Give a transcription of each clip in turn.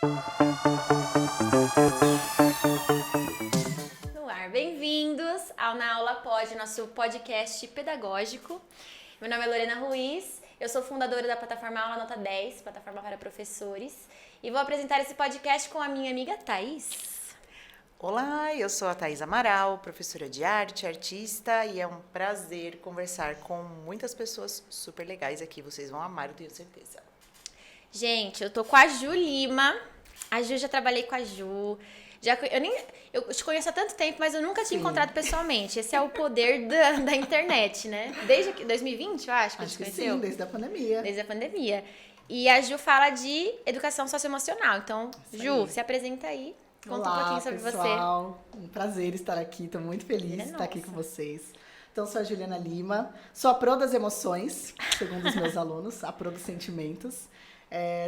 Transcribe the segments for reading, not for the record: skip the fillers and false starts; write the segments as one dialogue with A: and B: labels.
A: No ar, bem-vindos ao Na Aula Pod, nosso podcast pedagógico. Meu nome é Lorena Ruiz, eu sou fundadora da plataforma Aula Nota 10, plataforma para professores, e vou apresentar esse podcast com a minha amiga Thaís.
B: Olá, eu sou a Thaís Amaral, professora de arte, artista, e é um prazer conversar com muitas pessoas super legais aqui. Vocês vão amar, eu tenho certeza.
A: Gente, eu tô com a Ju Lima. A Ju, já trabalhei com a Ju. Eu te conheço há tanto tempo, mas eu nunca tinha encontrado pessoalmente. Esse é o poder da internet, né? Desde 2020, eu acho que a gente conheceu.
C: Sim, desde a pandemia.
A: Desde a pandemia. E a Ju fala de educação socioemocional. Então, Ju, se apresenta aí. Conta um pouquinho sobre
C: pessoal. Um prazer estar aqui, estou muito feliz de estar aqui com vocês. Então, sou a Juliana Lima, sou a pro das emoções, segundo os meus alunos, a pro dos sentimentos.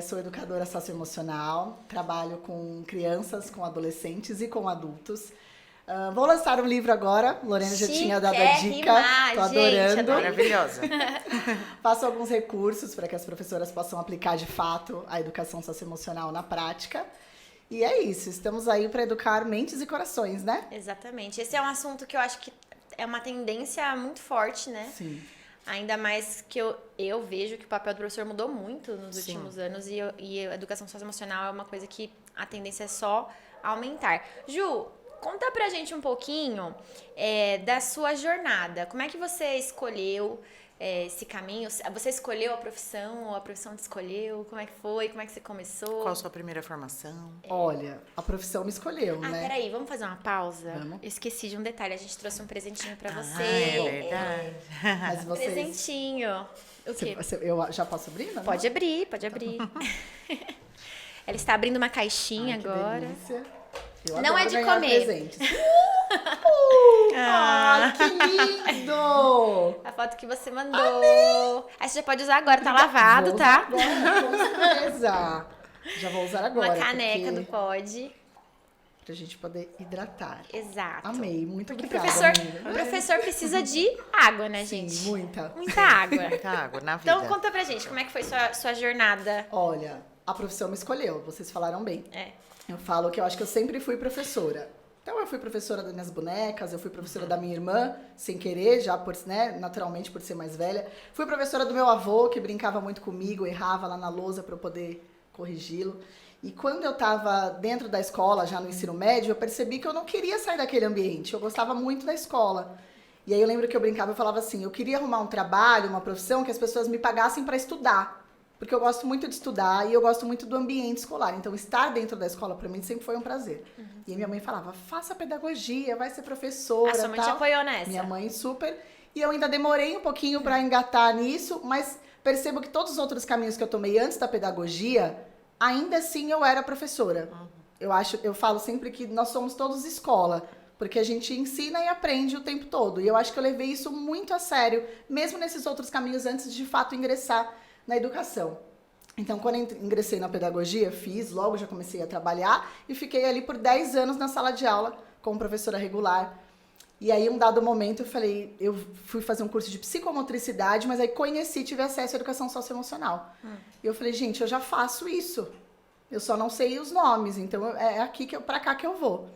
C: Sou educadora socioemocional, trabalho com crianças, com adolescentes e com adultos. Vou lançar um livro agora, Lorena já tinha dado a dica, estou adorando.
B: Maravilhosa.
C: Faço alguns recursos para que as professoras possam aplicar de fato a educação socioemocional na prática. E é isso, estamos aí para educar mentes e corações, né?
A: Exatamente. Esse é um assunto que eu acho que é uma tendência muito forte, né?
C: Sim.
A: Ainda mais que eu vejo que o papel do professor mudou muito nos últimos anos e a educação socioemocional é uma coisa que a tendência é só aumentar. Ju, conta pra gente um pouquinho da sua jornada. Como é que você escolheu esse caminho? Você escolheu a profissão ou a profissão te escolheu? Como é que foi? Como é que você começou?
B: Qual a sua primeira formação?
C: Olha, a profissão me escolheu, né?
A: Peraí, vamos fazer uma pausa?
C: Vamos.
A: Eu esqueci de um detalhe, a gente trouxe um presentinho pra você.
B: É verdade.
C: Mas vocês...
A: Presentinho. O quê?
C: Eu já posso abrir? Não?
A: Pode abrir. Ela está abrindo uma caixinha agora.
C: Delícia. Eu
A: Não é
C: adoro
A: de
C: ganhar
A: comer.
C: presentes. Ai, que lindo!
A: A foto que você mandou. Amei. Aí você já pode usar agora, tá lavado,
C: Vou
A: tá?
C: usar agora, com certeza. Já vou usar agora.
A: Uma caneca
C: porque...
A: do Pod.
C: Pra gente poder hidratar.
A: Exato.
C: Amei, muito
A: Porque
C: obrigada,
A: o professor precisa de água, né,
C: Sim,
A: gente?
C: muita.
A: Muita água.
B: Muita água na vida.
A: Então conta pra gente, como é que foi sua jornada?
C: Olha, a profissão me escolheu, vocês falaram bem.
A: É.
C: Eu falo que eu acho que eu sempre fui professora. Então, eu fui professora das minhas bonecas, eu fui professora da minha irmã, sem querer, já por, né, naturalmente por ser mais velha. Fui professora do meu avô, que brincava muito comigo, errava lá na lousa para eu poder corrigi-lo. E quando eu estava dentro da escola, já no ensino médio, eu percebi que eu não queria sair daquele ambiente. Eu gostava muito da escola. E aí eu lembro que eu brincava e falava assim, eu queria arrumar um trabalho, uma profissão que as pessoas me pagassem para estudar. Porque eu gosto muito de estudar e eu gosto muito do ambiente escolar. Então, estar dentro da escola, para mim, sempre foi um prazer. Uhum. E aí minha mãe falava, faça pedagogia, vai ser professora.
A: A sua mãe te apoiou nessa?
C: Minha mãe super. E eu ainda demorei um pouquinho para engatar nisso, mas percebo que todos os outros caminhos que eu tomei antes da pedagogia, ainda assim eu era professora. Uhum. Eu falo sempre que nós somos todos escola. Porque a gente ensina e aprende o tempo todo. E eu acho que eu levei isso muito a sério, mesmo nesses outros caminhos antes de fato ingressar na educação. Então, quando eu ingressei na pedagogia, logo já comecei a trabalhar e fiquei ali por 10 anos na sala de aula como professora regular. E aí, um dado momento, eu fui fazer um curso de psicomotricidade, mas aí tive acesso à educação socioemocional. E eu falei, gente, eu já faço isso. Eu só não sei os nomes, então é pra cá que eu vou.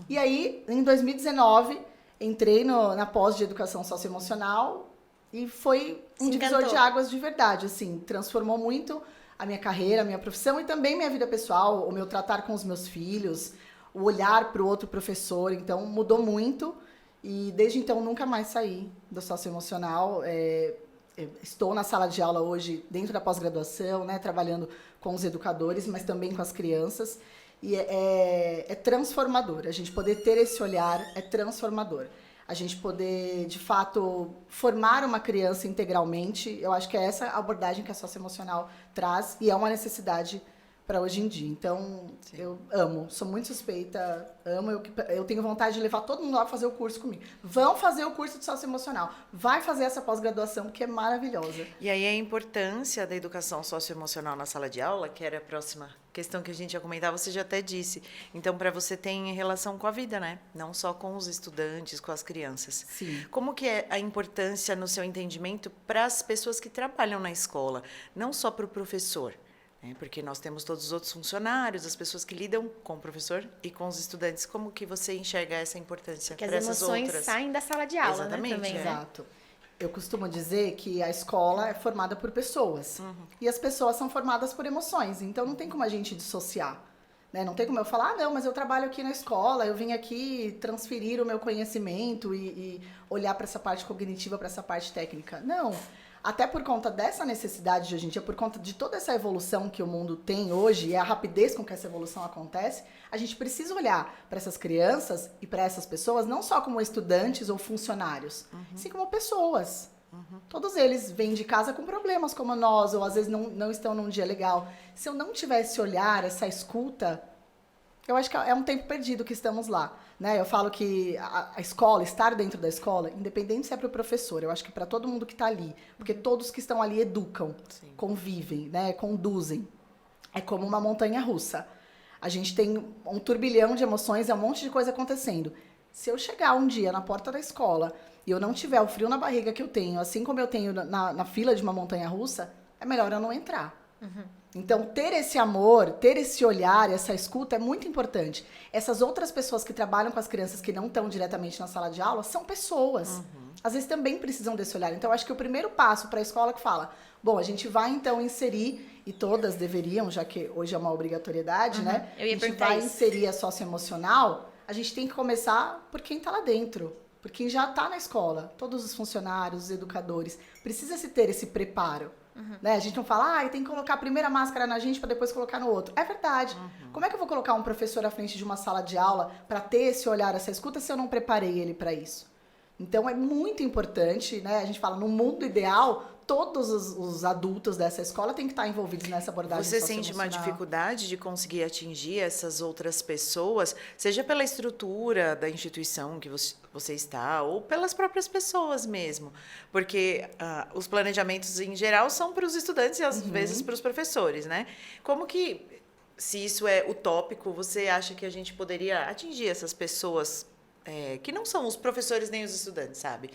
C: E aí, em 2019, entrei na pós de educação socioemocional. E foi um divisor de águas de verdade, assim, transformou muito a minha carreira, a minha profissão e também minha vida pessoal, o meu tratar com os meus filhos, o olhar para o outro professor, então mudou muito e desde então nunca mais saí do socioemocional. Estou na sala de aula hoje, dentro da pós-graduação, né, trabalhando com os educadores, mas também com as crianças e é transformador, a gente poder ter esse olhar é transformador. A gente poder, de fato, formar uma criança integralmente, eu acho que é essa abordagem que a socioemocional traz e é uma necessidade para hoje em dia. Então, sim, eu amo, sou muito suspeita, amo, eu tenho vontade de levar todo mundo lá para fazer o curso comigo. Vão fazer o curso de socioemocional, vai fazer essa pós-graduação, que é maravilhosa.
B: E aí a importância da educação socioemocional na sala de aula, que era a próxima questão que a gente ia comentar, você já até disse. Então, para você tem relação com a vida, né? Não só com os estudantes, com as crianças.
C: Sim.
B: Como que é a importância, no seu entendimento, para as pessoas que trabalham na escola? Não só para o professor, né? Porque nós temos todos os outros funcionários, as pessoas que lidam com o professor e com os estudantes. Como que você enxerga essa importância
A: Que
B: para
A: as
B: essas
A: emoções
B: outras?
A: saem da sala de aula,
B: Exatamente,
A: né? Também, né?
C: Exato. Eu costumo dizer que a escola é formada por pessoas. E as pessoas são formadas por emoções. Então, não tem como a gente dissociar. Né? Não tem como eu falar, ah, não, mas eu trabalho aqui na escola, eu vim aqui transferir o meu conhecimento e olhar para essa parte cognitiva, para essa parte técnica. Não. Até por conta dessa necessidade de hoje em dia, por conta de toda essa evolução que o mundo tem hoje e a rapidez com que essa evolução acontece, a gente precisa olhar para essas crianças e para essas pessoas não só como estudantes ou funcionários, sim como pessoas. Todos eles vêm de casa com problemas como nós, ou às vezes não estão num dia legal. Se eu não tivesse olhar, essa escuta, eu acho que é um tempo perdido que estamos lá. Né? Eu falo que a escola, estar dentro da escola, independente se é para o professor, eu acho que para todo mundo que está ali, porque todos que estão ali educam, convivem, né? Conduzem. É como uma montanha russa. A gente tem um turbilhão de emoções, é um monte de coisa acontecendo. Se eu chegar um dia na porta da escola e eu não tiver o frio na barriga que eu tenho, assim como eu tenho na fila de uma montanha russa, é melhor eu não entrar. Então, ter esse amor, ter esse olhar, essa escuta é muito importante. Essas outras pessoas que trabalham com as crianças que não estão diretamente na sala de aula são pessoas. Às vezes também precisam desse olhar. Então, acho que o primeiro passo para a escola que fala, bom, a gente vai então inserir, e todas deveriam, já que hoje é uma obrigatoriedade, né?
A: Eu ia
C: a gente
A: perguntar
C: vai
A: isso.
C: inserir a socioemocional, a gente tem que começar por quem está lá dentro. Por quem já está na escola. Todos os funcionários, os educadores. Precisa-se ter esse preparo. Né? A gente não fala, tem que colocar a primeira máscara na gente para depois colocar no outro. É verdade. Como é que eu vou colocar um professor à frente de uma sala de aula para ter esse olhar, essa escuta, se eu não preparei ele para isso? Então, é muito importante, né? A gente fala, no mundo ideal, todos os adultos dessa escola têm que estar envolvidos nessa abordagem
B: Você sente uma
C: socioemocional.
B: dificuldade de conseguir atingir essas outras pessoas, seja pela estrutura da instituição que você está, ou pelas próprias pessoas mesmo? Porque os planejamentos, em geral, são para os estudantes e, às vezes, para os professores, né? Como que, se isso é utópico, você acha que a gente poderia atingir essas pessoas que não são os professores nem os estudantes, sabe?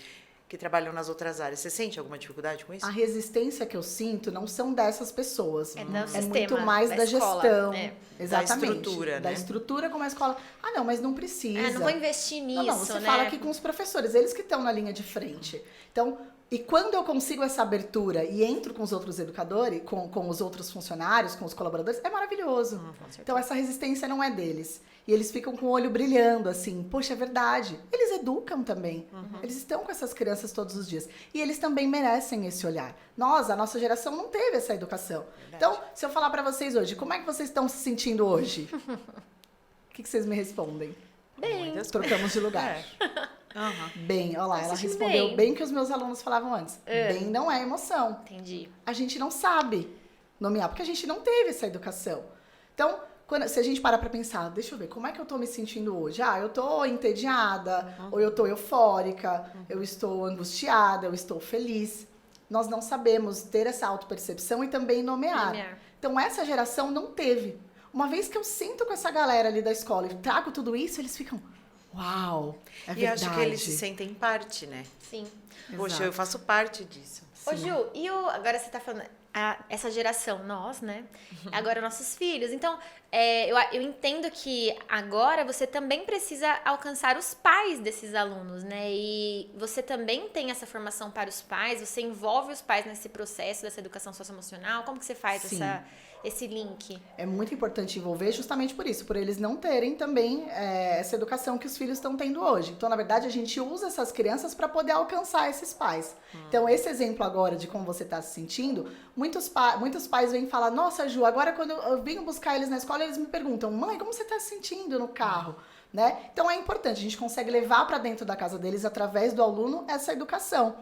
B: Que trabalham nas outras áreas. Você sente alguma dificuldade com isso?
C: A resistência que eu sinto não são dessas pessoas.
A: É do
C: É
A: sistema,
C: muito mais da
A: escola,
C: gestão.
A: né?
C: Exatamente.
B: Da estrutura,
C: Da
B: né?
C: estrutura como a escola. Ah, não, mas não precisa.
A: Não vou investir nisso,
C: Não, você
A: né?
C: fala aqui com os professores, eles que estão na linha de frente. Então, e quando eu consigo essa abertura e entro com os outros educadores, com os outros funcionários, com os colaboradores, é maravilhoso. Então, essa resistência não é deles. E eles ficam com o olho brilhando, assim, poxa, é verdade. Eles educam também. Eles estão com essas crianças todos os dias. E eles também merecem esse olhar. A nossa geração não teve essa educação. Então, se eu falar pra vocês hoje, como é que vocês estão se sentindo hoje? O que vocês me respondem?
A: Bem.
C: Trocamos de lugar. Bem, olha lá, ela
A: sentindo
C: respondeu
A: bem.
C: bem que os meus alunos falavam antes. Bem não é emoção.
A: Entendi.
C: A gente não sabe nomear, porque a gente não teve essa educação. Então, se a gente parar pra pensar, deixa eu ver, como é que eu tô me sentindo hoje? Eu tô entediada, ou eu tô eufórica, eu estou angustiada, eu estou feliz. Nós não sabemos ter essa autopercepção e também nomear. Então, essa geração não teve. Uma vez que eu sinto com essa galera ali da escola e trago tudo isso, eles ficam, uau, é verdade.
B: E acho que eles se sentem parte, né?
A: Sim.
B: Poxa,
C: Exato.
B: eu faço parte disso.
A: Ô, Ju, agora você tá falando, essa geração, nós, né? Agora nossos filhos. Então, eu entendo que agora você também precisa alcançar os pais desses alunos, né? E você também tem essa formação para os pais, você envolve os pais nesse processo dessa educação socioemocional. Como que você faz
C: Sim.
A: esse link?
C: É muito importante envolver justamente por isso, por eles não terem também essa educação que os filhos estão tendo hoje. Então, na verdade, a gente usa essas crianças para poder alcançar esses pais. Então, esse exemplo agora de como você está se sentindo, muitos pais vêm falar, nossa, Ju, agora quando eu venho buscar eles na escola, eles me perguntam, mãe, como você está se sentindo no carro? Né? Então, é importante, a gente consegue levar para dentro da casa deles, através do aluno, essa educação.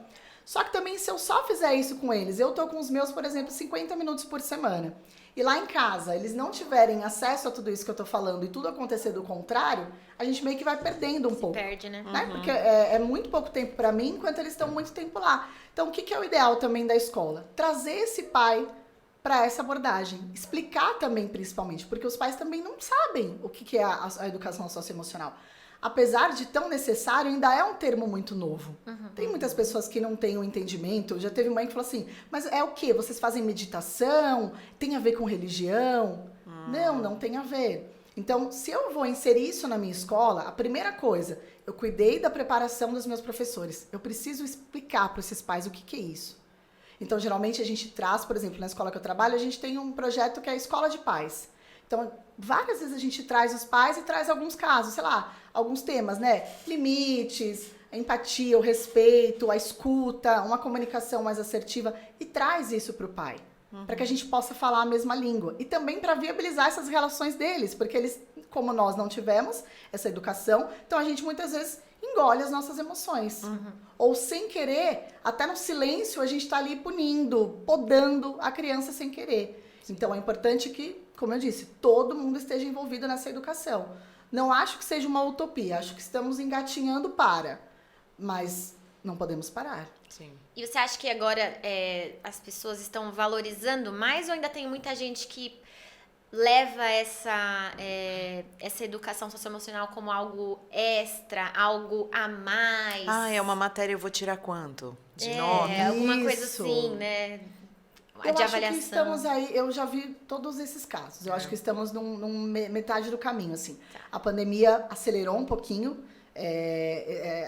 C: Só que também, se eu só fizer isso com eles, eu tô com os meus, por exemplo, 50 minutos por semana, e lá em casa eles não tiverem acesso a tudo isso que eu tô falando e tudo acontecer do contrário, a gente meio que vai perdendo um pouco.
A: Perde, né?
C: Porque é muito pouco tempo para mim, enquanto eles estão muito tempo lá. Então, o que é o ideal também da escola? Trazer esse pai para essa abordagem. Explicar também, principalmente, porque os pais também não sabem o que é a educação socioemocional. apesar de tão necessário, ainda é um termo muito novo. Tem muitas pessoas que não têm o entendimento. Já teve mãe que falou assim, mas é o quê? Vocês fazem meditação? Tem a ver com religião? Não, não tem a ver. Então, se eu vou inserir isso na minha escola, a primeira coisa, eu cuidei da preparação dos meus professores. Eu preciso explicar para esses pais o que é isso. Então, geralmente, a gente traz, por exemplo, na escola que eu trabalho, a gente tem um projeto que é a Escola de Pais. Então, várias vezes a gente traz os pais e traz alguns casos, sei lá, alguns temas, né? Limites, a empatia, o respeito, a escuta, uma comunicação mais assertiva, e traz isso para o pai. Para que a gente possa falar a mesma língua. E também para viabilizar essas relações deles, porque eles, como nós não tivemos essa educação, então a gente muitas vezes engole as nossas emoções. Ou sem querer, até no silêncio, a gente está ali punindo, podando a criança sem querer. Então é importante que, como eu disse, todo mundo esteja envolvido nessa educação. Não acho que seja uma utopia, acho que estamos engatinhando mas não podemos parar.
B: Sim.
A: E você acha que agora as pessoas estão valorizando mais ou ainda tem muita gente que leva essa educação socioemocional como algo extra, algo a mais?
B: É uma matéria, eu vou tirar quanto? De nota?
A: Alguma coisa assim, né?
C: Eu
A: de
C: acho
A: avaliação.
C: que estamos aí, eu já vi todos esses casos. Eu acho que estamos metade do caminho, assim. A pandemia acelerou um pouquinho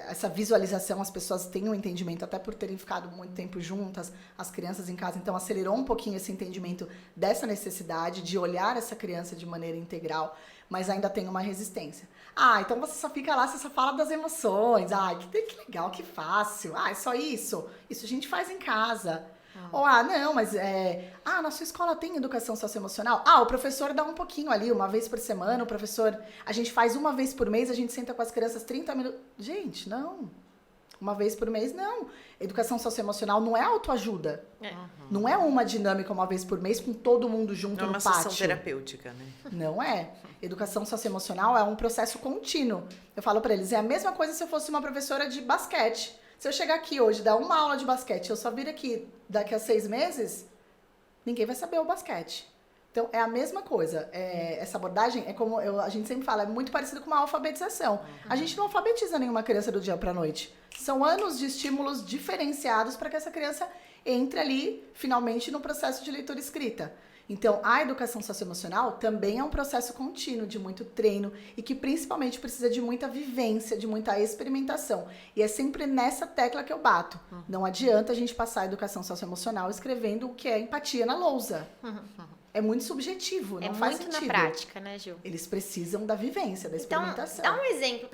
C: essa visualização, as pessoas têm um entendimento, até por terem ficado muito tempo juntas, as crianças em casa, então acelerou um pouquinho esse entendimento dessa necessidade de olhar essa criança de maneira integral, mas ainda tem uma resistência. Então você só fica lá, você só fala das emoções, que legal, que fácil, é só isso? Isso a gente faz em casa. Ou, não, mas na sua escola tem educação socioemocional? O professor dá um pouquinho ali, uma vez por semana, a gente faz uma vez por mês, a gente senta com as crianças 30 minutos. Gente, não. Uma vez por mês, não. Educação socioemocional não é autoajuda. Não é uma dinâmica uma vez por mês com todo mundo junto no pátio.
B: É uma sessão terapêutica, né?
C: Não é. Educação socioemocional é um processo contínuo. Eu falo pra eles, é a mesma coisa se eu fosse uma professora de basquete. Se eu chegar aqui hoje, dar uma aula de basquete, eu só vir aqui daqui a 6 meses, ninguém vai saber o basquete. Então, é a mesma coisa. Essa abordagem é como a gente sempre fala, é muito parecido com uma alfabetização. A gente não alfabetiza nenhuma criança do dia para a noite. São anos de estímulos diferenciados para que essa criança entre ali, finalmente, no processo de leitura e escrita. Então, a educação socioemocional também é um processo contínuo de muito treino e que principalmente precisa de muita vivência, de muita experimentação. E é sempre nessa tecla que eu bato. Não adianta a gente passar a educação socioemocional escrevendo o que é empatia na lousa. É muito subjetivo, não faz sentido.
A: É muito na prática, né, Gil?
C: Eles precisam da vivência, da experimentação.
A: Então, dá um exemplo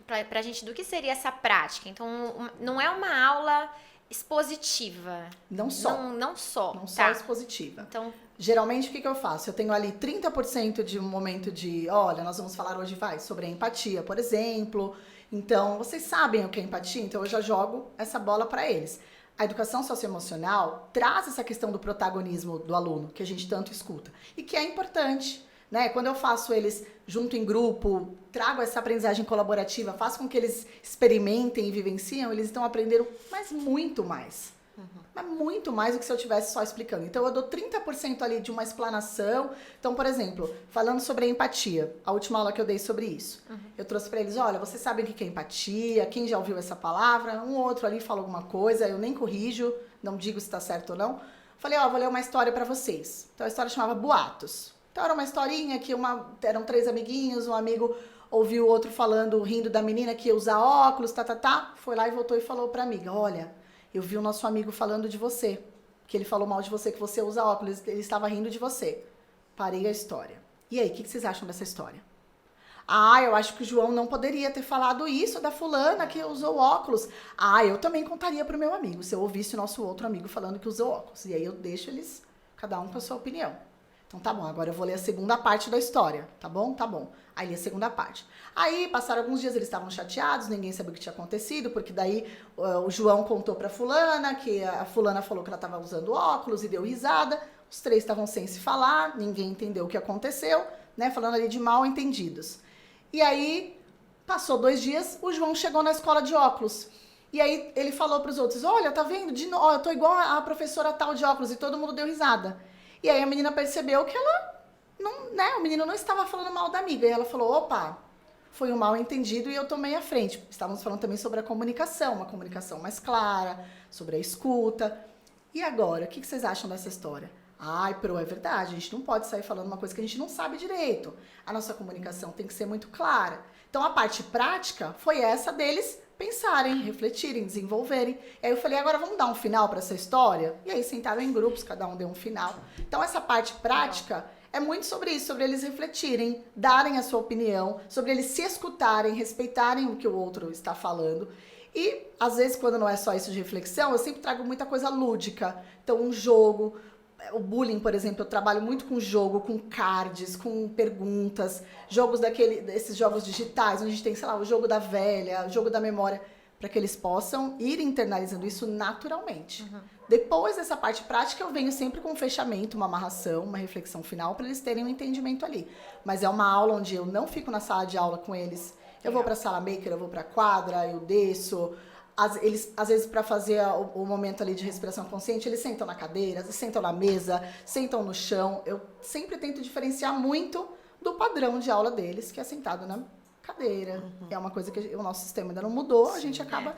A: pra gente do que seria essa prática. Então, não é uma aula expositiva.
C: Não só.
A: Não só.
C: Não só expositiva.
A: Então,
C: geralmente, o que eu faço? Eu tenho ali 30% de um momento de, olha, nós vamos falar hoje, sobre a empatia, por exemplo. Então, vocês sabem o que é empatia? Então, eu já jogo essa bola para eles. A educação socioemocional traz essa questão do protagonismo do aluno, que a gente tanto escuta. E que é importante, né? Quando eu faço eles junto em grupo, trago essa aprendizagem colaborativa, faço com que eles experimentem e vivenciam, eles estão aprendendo, mas muito mais. Mas muito mais do que se eu estivesse só explicando. Então, eu dou 30% ali de uma explanação. Então, por exemplo, falando sobre a empatia, a última aula que eu dei sobre isso. Eu trouxe para eles, olha, vocês sabem o que é empatia? Quem já ouviu essa palavra? Um outro ali fala alguma coisa, eu nem corrijo, não digo se está certo ou não. Falei, vou ler uma história para vocês. Então, a história chamava Boatos. Então, era uma historinha que eram 3 amiguinhos, um amigo ouviu o outro falando, rindo da menina que ia usar óculos, foi lá e voltou e falou para a amiga, olha, eu vi o nosso amigo falando de você, que ele falou mal de você, que você usa óculos, ele estava rindo de você. Parei a história. E aí, o que vocês acham dessa história? Eu acho que o João não poderia ter falado isso da fulana que usou óculos. Eu também contaria para o meu amigo, se eu ouvisse o nosso outro amigo falando que usou óculos. E aí eu deixo eles, cada um com a sua opinião. Então tá bom, agora eu vou ler a segunda parte da história, tá bom? Tá bom. Aí li a segunda parte. Aí passaram alguns dias, eles estavam chateados, ninguém sabia o que tinha acontecido, porque daí o João contou pra fulana, que a fulana falou que ela estava usando óculos e deu risada. Os 3 estavam sem se falar, ninguém entendeu o que aconteceu, né? Falando ali de mal entendidos. E aí, passou 2 dias, o João chegou na escola de óculos. E aí ele falou pros outros, olha, tá vendo? De novo, eu tô igual a professora tal de óculos, e todo mundo deu risada. E aí a menina percebeu que ela não, né, o menino não estava falando mal da amiga. E ela falou, opa, foi um mal entendido e eu tomei a frente. Estávamos falando também sobre a comunicação, uma comunicação mais clara, sobre a escuta. E agora, o que vocês acham dessa história? Ai, Pro, é verdade, a gente não pode sair falando uma coisa que a gente não sabe direito. A nossa comunicação tem que ser muito clara. Então, a parte prática foi essa deles pensarem, refletirem, desenvolverem. E aí eu falei, agora vamos dar um final para essa história? E aí sentaram em grupos, cada um deu um final. Então, essa parte prática é muito sobre isso, sobre eles refletirem, darem a sua opinião, sobre eles se escutarem, respeitarem o que o outro está falando. E, às vezes, quando não é só isso de reflexão, eu sempre trago muita coisa lúdica. Então, um jogo. O bullying, por exemplo, eu trabalho muito com jogo, com cards, com perguntas, jogos desses jogos digitais, onde a gente tem, sei lá, o jogo da velha, o jogo da memória, para que eles possam ir internalizando isso naturalmente. Depois dessa parte prática, eu venho sempre com um fechamento, uma amarração, uma reflexão final, para eles terem um entendimento ali. Mas é uma aula onde eu não fico na sala de aula com eles, eu vou para a sala maker, eu vou para a quadra, eu desço. Eles, às vezes, para fazer o momento ali de respiração consciente, eles sentam na cadeira, eles sentam na mesa, sentam no chão. Eu sempre tento diferenciar muito do padrão de aula deles, que é sentado na cadeira. É uma coisa que o nosso sistema ainda não mudou, a gente acaba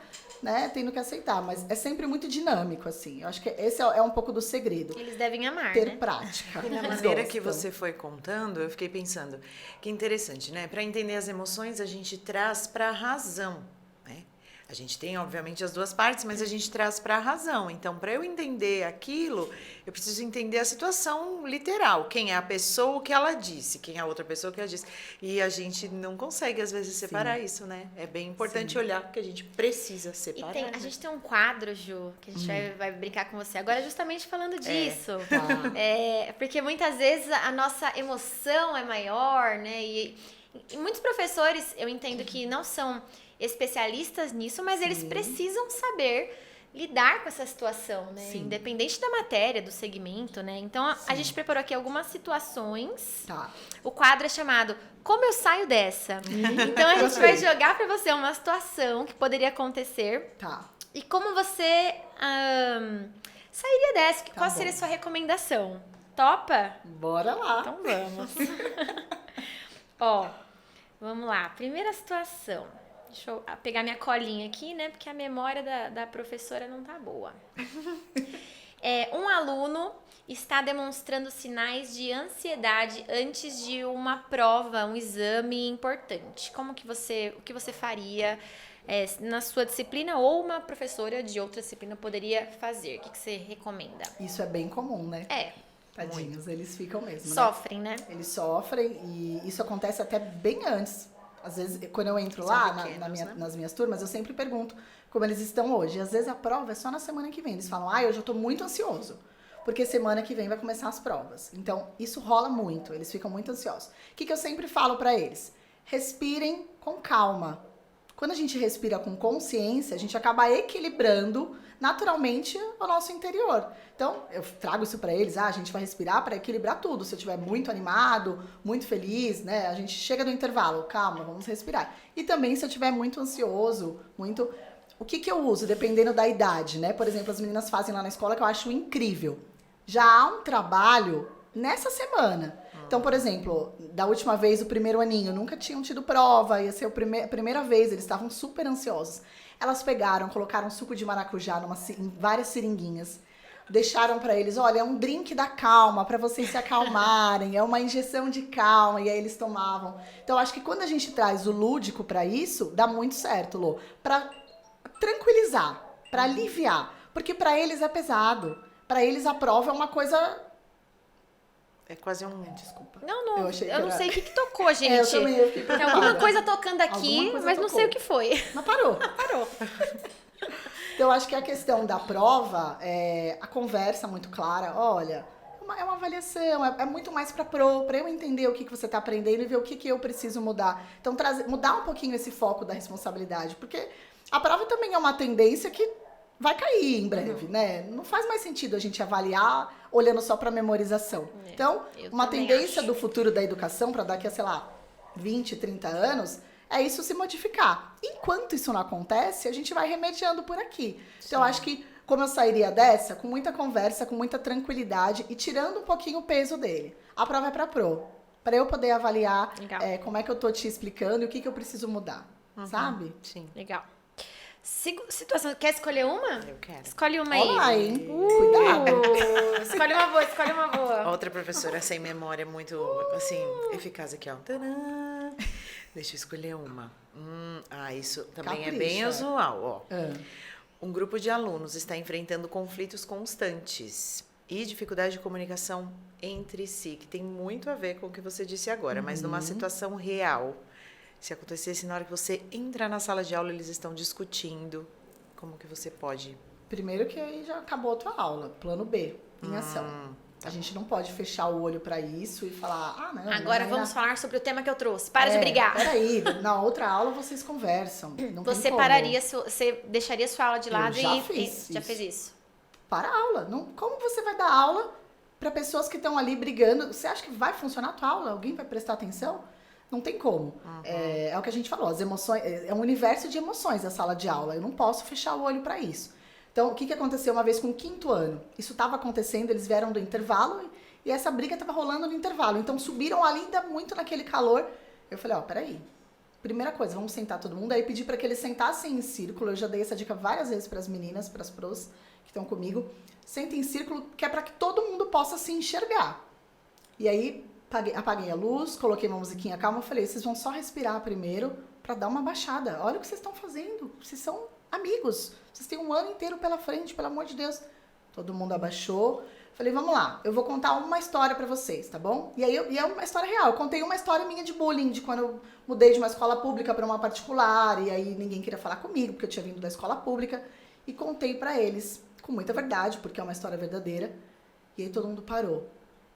C: tendo que aceitar. Mas é sempre muito dinâmico, assim. Eu acho que esse é um pouco do segredo.
A: Eles devem amar,
C: ter prática.
B: E na maneira que você foi contando, eu fiquei pensando, que interessante, né? Para entender as emoções, a gente traz para a razão. A gente tem, obviamente, as duas partes, mas a gente traz para a razão. Então, para eu entender aquilo, eu preciso entender a situação literal. Quem é a pessoa, o que ela disse. Quem é a outra pessoa, o que ela disse. E a gente não consegue, às vezes, separar isso, né? É bem importante olhar, porque a gente precisa separar.
A: A gente tem um quadro, Ju, que a gente vai brincar com você agora, justamente falando disso. Porque muitas vezes a nossa emoção é maior, né? E muitos professores, eu entendo que não são especialistas nisso, mas eles precisam saber lidar com essa situação, né? Independente da matéria, do segmento, né? Então, a gente preparou aqui algumas situações. O quadro é chamado Como Eu Saio Dessa? Então, a gente vai jogar pra você uma situação que poderia acontecer. E como você sairia dessa? Qual seria a sua recomendação? Topa?
C: Bora lá.
A: Então, vamos. Ó, vamos lá. Primeira situação. Deixa eu pegar minha colinha aqui, né? Porque a memória da professora não tá boa. Um aluno está demonstrando sinais de ansiedade antes de uma prova, um exame importante. O que você faria na sua disciplina ou uma professora de outra disciplina poderia fazer? O que você recomenda?
C: Isso é bem comum, né? Tadinhos,
B: muito.
C: Eles ficam mesmo,
A: Sofrem, né?
C: Eles sofrem e isso acontece até bem antes. Às vezes, quando eu entro lá nas minhas turmas, eu sempre pergunto como eles estão hoje. E às vezes a prova é só na semana que vem. Eles falam, hoje eu tô muito ansioso, porque semana que vem vai começar as provas. Então, isso rola muito, eles ficam muito ansiosos. O que eu sempre falo pra eles? Respirem com calma. Quando a gente respira com consciência, a gente acaba equilibrando naturalmente o nosso interior. Então, eu trago isso pra eles, a gente vai respirar para equilibrar tudo. Se eu estiver muito animado, muito feliz, né, a gente chega no intervalo, calma, vamos respirar. E também se eu estiver muito ansioso, o que eu uso, dependendo da idade, né? Por exemplo, as meninas fazem lá na escola que eu acho incrível. Já há um trabalho nessa semana. Então, por exemplo, da última vez, o primeiro aninho, nunca tinham tido prova, ia ser a primeira vez, eles estavam super ansiosos. Elas pegaram, colocaram suco de maracujá em várias seringuinhas, deixaram pra eles, olha, é um drink da calma, pra vocês se acalmarem, é uma injeção de calma, e aí eles tomavam. Então, acho que quando a gente traz o lúdico pra isso, dá muito certo, Lô, pra tranquilizar, pra aliviar, porque pra eles é pesado, pra eles a prova é uma coisa...
B: É quase um...
C: Desculpa.
A: Não, eu não sei o que tocou, gente.
C: Eu também, eu fiquei
A: Tem alguma coisa tocando aqui, mas não sei o que foi.
C: Mas parou.
A: Parou.
C: Então, eu acho que a questão da prova, a conversa muito clara, olha, é uma avaliação, é muito mais para eu entender o que você está aprendendo e ver o que eu preciso mudar. Então, mudar um pouquinho esse foco da responsabilidade, porque a prova também é uma tendência que vai cair em breve, né? Não faz mais sentido a gente avaliar olhando só para memorização. Então, uma tendência do futuro da educação para daqui a, sei lá, 20, 30 anos, é isso se modificar. Enquanto isso não acontece, a gente vai remediando por aqui. Então, eu acho que, como eu sairia dessa, com muita conversa, com muita tranquilidade e tirando um pouquinho o peso dele. A prova é para pro. para eu poder avaliar
A: Legal.
C: como é que eu tô te explicando e o que eu preciso mudar, sabe?
B: Sim,
A: Legal. Situação. Quer escolher uma?
B: eu quero.
A: Escolhe uma aí.
C: Olha lá, hein? Cuidado.
A: Escolhe uma boa.
B: Outra professora sem memória muito, assim, eficaz aqui, ó. Tadã! Deixa eu escolher uma. Isso também é bem
C: Capricha.
B: usual, ó. Um grupo de alunos está enfrentando conflitos constantes e dificuldade de comunicação entre si, que tem muito a ver com o que você disse agora, mas numa situação real. Se acontecesse na hora que você entra na sala de aula, eles estão discutindo, como que você pode...
C: Primeiro que aí já acabou a tua aula, plano B, em ação. A gente não pode fechar o olho para isso e falar, não.
A: Agora vamos falar sobre o tema que eu trouxe. Para de brigar.
C: Peraí, na outra aula vocês conversam. Não
A: Você
C: tem como.
A: você deixaria sua aula de lado
C: já
A: e
C: fiz
A: já
C: isso.
A: fez isso?
C: Para a aula. Como você vai dar aula para pessoas que estão ali brigando? Você acha que vai funcionar a tua aula? Alguém vai prestar atenção? Não tem como. É o que a gente falou, as emoções, é um universo de emoções a sala de aula. Eu não posso fechar o olho para isso. Então, o que aconteceu uma vez com o 5º ano? Isso estava acontecendo, eles vieram do intervalo e essa briga estava rolando no intervalo. Então, subiram ali ainda muito naquele calor. Eu falei, peraí. Primeira coisa, vamos sentar todo mundo. Aí pedi para que eles sentassem em círculo. Eu já dei essa dica várias vezes para as meninas, para as pros que estão comigo. Sentem em círculo, que é para que todo mundo possa se enxergar. E aí, apaguei a luz, coloquei uma musiquinha calma. Falei, vocês vão só respirar primeiro para dar uma baixada. Olha o que vocês estão fazendo. Vocês são amigos. Vocês têm um ano inteiro pela frente, pelo amor de Deus. Todo mundo abaixou. Falei, vamos lá, eu vou contar uma história pra vocês, tá bom? E é uma história real. Eu contei uma história minha de bullying, de quando eu mudei de uma escola pública pra uma particular, e aí ninguém queria falar comigo, porque eu tinha vindo da escola pública, e contei pra eles, com muita verdade, porque é uma história verdadeira. E aí todo mundo parou.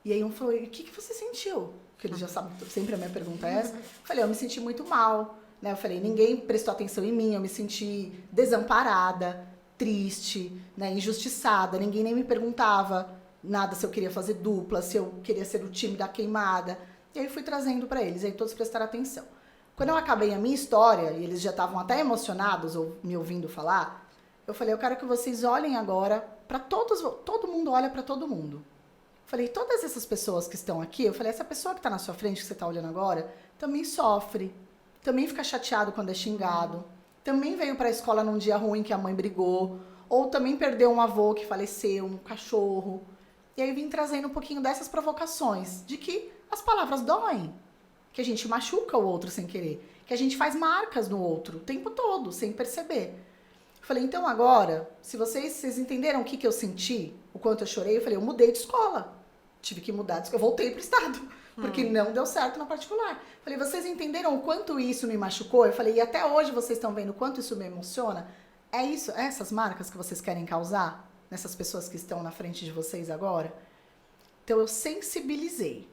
C: E aí um falou, e o que você sentiu? Porque eles já sabem, sempre a minha pergunta é essa. Falei, eu me senti muito mal, né? Eu falei, ninguém prestou atenção em mim, eu me senti desamparada, triste, né? Injustiçada, ninguém nem me perguntava nada se eu queria fazer dupla, se eu queria ser o time da queimada. E aí fui trazendo pra eles, aí todos prestaram atenção. Quando eu acabei a minha história, e eles já estavam até emocionados me ouvindo falar, eu falei, eu quero que vocês olhem agora pra todo mundo olha pra todo mundo. Eu falei, todas essas pessoas que estão aqui, eu falei, essa pessoa que tá na sua frente, que você tá olhando agora, também sofre, também fica chateado quando é xingado, também veio pra escola num dia ruim que a mãe brigou, ou também perdeu um avô que faleceu, um cachorro. E aí vim trazendo um pouquinho dessas provocações, de que as palavras doem, que a gente machuca o outro sem querer, que a gente faz marcas no outro o tempo todo, sem perceber. Falei, então agora, se vocês entenderam o que eu senti, o quanto eu chorei, eu falei, eu mudei de escola. Tive que mudar de escola, eu voltei pro estado, porque não deu certo na particular. Falei, vocês entenderam o quanto isso me machucou? Eu falei, e até hoje vocês estão vendo o quanto isso me emociona? É isso, é essas marcas que vocês querem causar nessas pessoas que estão na frente de vocês agora? Então eu sensibilizei.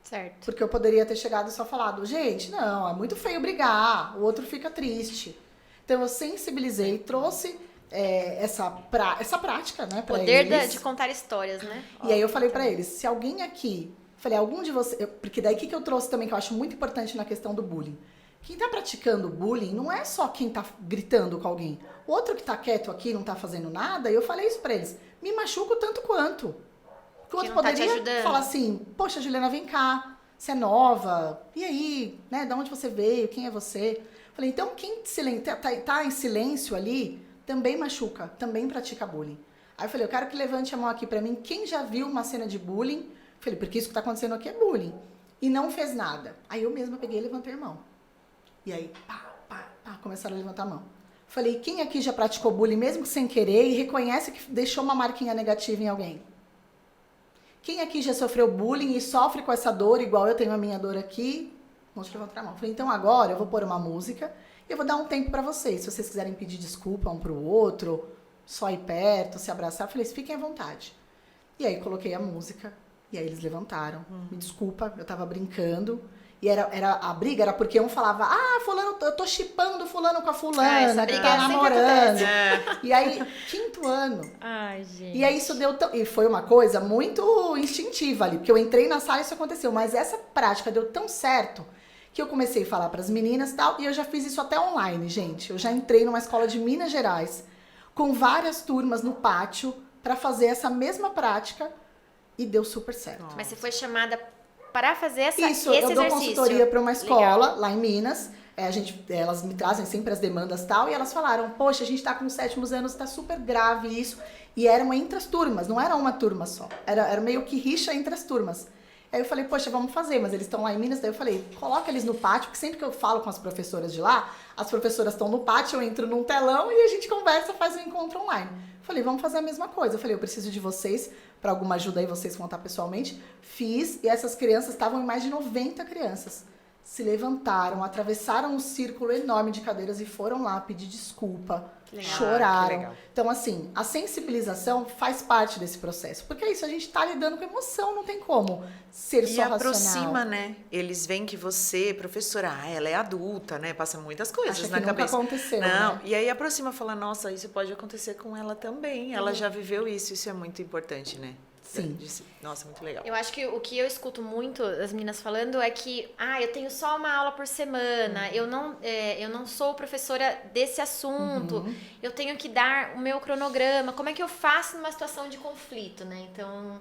A: Certo.
C: Porque eu poderia ter chegado e só falado, gente, não, é muito feio brigar, o outro fica triste. Então eu sensibilizei, trouxe essa prática, né, pra
A: Poder
C: eles.
A: de contar histórias, né?
C: E aí eu falei pra eles, se alguém aqui, falei, algum de vocês, porque daí o que eu trouxe também que eu acho muito importante na questão do bullying? Quem tá praticando bullying não é só quem tá gritando com alguém. O outro que tá quieto aqui, não tá fazendo nada, e eu falei isso pra eles, me machuco tanto quanto. O outro
A: não tá te
C: poderia
A: ajudando.
C: falar assim, poxa, Juliana, vem cá, você é nova, e aí, né, de onde você veio, quem é você? Falei, então quem tá em silêncio ali, também machuca, também pratica bullying. Aí eu falei, eu quero que levante a mão aqui pra mim, quem já viu uma cena de bullying? Falei, porque isso que tá acontecendo aqui é bullying. E não fez nada. Aí eu mesma peguei e levantei a mão. E aí, começaram a levantar a mão. Falei, quem aqui já praticou bullying, mesmo que sem querer, e reconhece que deixou uma marquinha negativa em alguém? Quem aqui já sofreu bullying e sofre com essa dor, igual eu tenho a minha dor aqui? Vamos levantar a mão. Falei, então agora eu vou pôr uma música e eu vou dar um tempo pra vocês. Se vocês quiserem pedir desculpa um pro outro, só ir perto, se abraçar, falei, fiquem à vontade. E aí coloquei a música, e aí eles levantaram. Me desculpa, eu tava brincando. E a briga era porque um falava, fulano, eu tô shippando fulano com a fulana, que tá namorando. E aí, 5º ano.
A: Ai, gente.
C: E aí isso e foi uma coisa muito instintiva ali, porque eu entrei na sala e isso aconteceu. Mas essa prática deu tão certo que eu comecei a falar pras meninas e tal, e eu já fiz isso até online, gente. Eu já entrei numa escola de Minas Gerais, com várias turmas no pátio, pra fazer essa mesma prática, e deu super certo.
A: Mas você foi chamada para fazer
C: Isso,
A: esse
C: eu dou
A: exercício.
C: consultoria para uma escola
A: Legal.
C: lá em Minas. Elas me trazem sempre as demandas e tal, e elas falaram, poxa, a gente tá com os 7º anos, tá super grave isso. E eram entre as turmas, não era uma turma só. Era meio que rixa entre as turmas. Aí eu falei, poxa, vamos fazer, mas eles estão lá em Minas. Daí eu falei, coloca eles no pátio, porque sempre que eu falo com as professoras de lá, as professoras estão no pátio, eu entro num telão e a gente conversa, faz um encontro online. Falei, vamos fazer a mesma coisa. Eu falei, eu preciso de vocês para alguma ajuda aí, vocês contar pessoalmente. Fiz, e essas crianças estavam em mais de 90 crianças. Se levantaram, atravessaram um círculo enorme de cadeiras e foram lá pedir desculpa,
A: legal.
C: choraram.
B: que legal.
C: Então, assim, a sensibilização faz parte desse processo. Porque é isso, a gente tá lidando com emoção, não tem como ser
B: E
C: só
B: aproxima,
C: racional.
B: né? Eles veem que você, professora, ela é adulta, né? Passa muitas coisas
C: Acha que
B: na
C: nunca
B: cabeça.
C: aconteceu,
B: Não,
C: né?
B: e aí aproxima, fala, nossa, isso pode acontecer com ela também. Ela já viveu isso é muito importante, né?
C: Sim.
B: Nossa, muito legal.
A: Eu acho que o que eu escuto muito as meninas falando é que, eu tenho só uma aula por semana, eu não sou professora desse assunto, eu tenho que dar o meu cronograma, como é que eu faço numa situação de conflito, né? Então,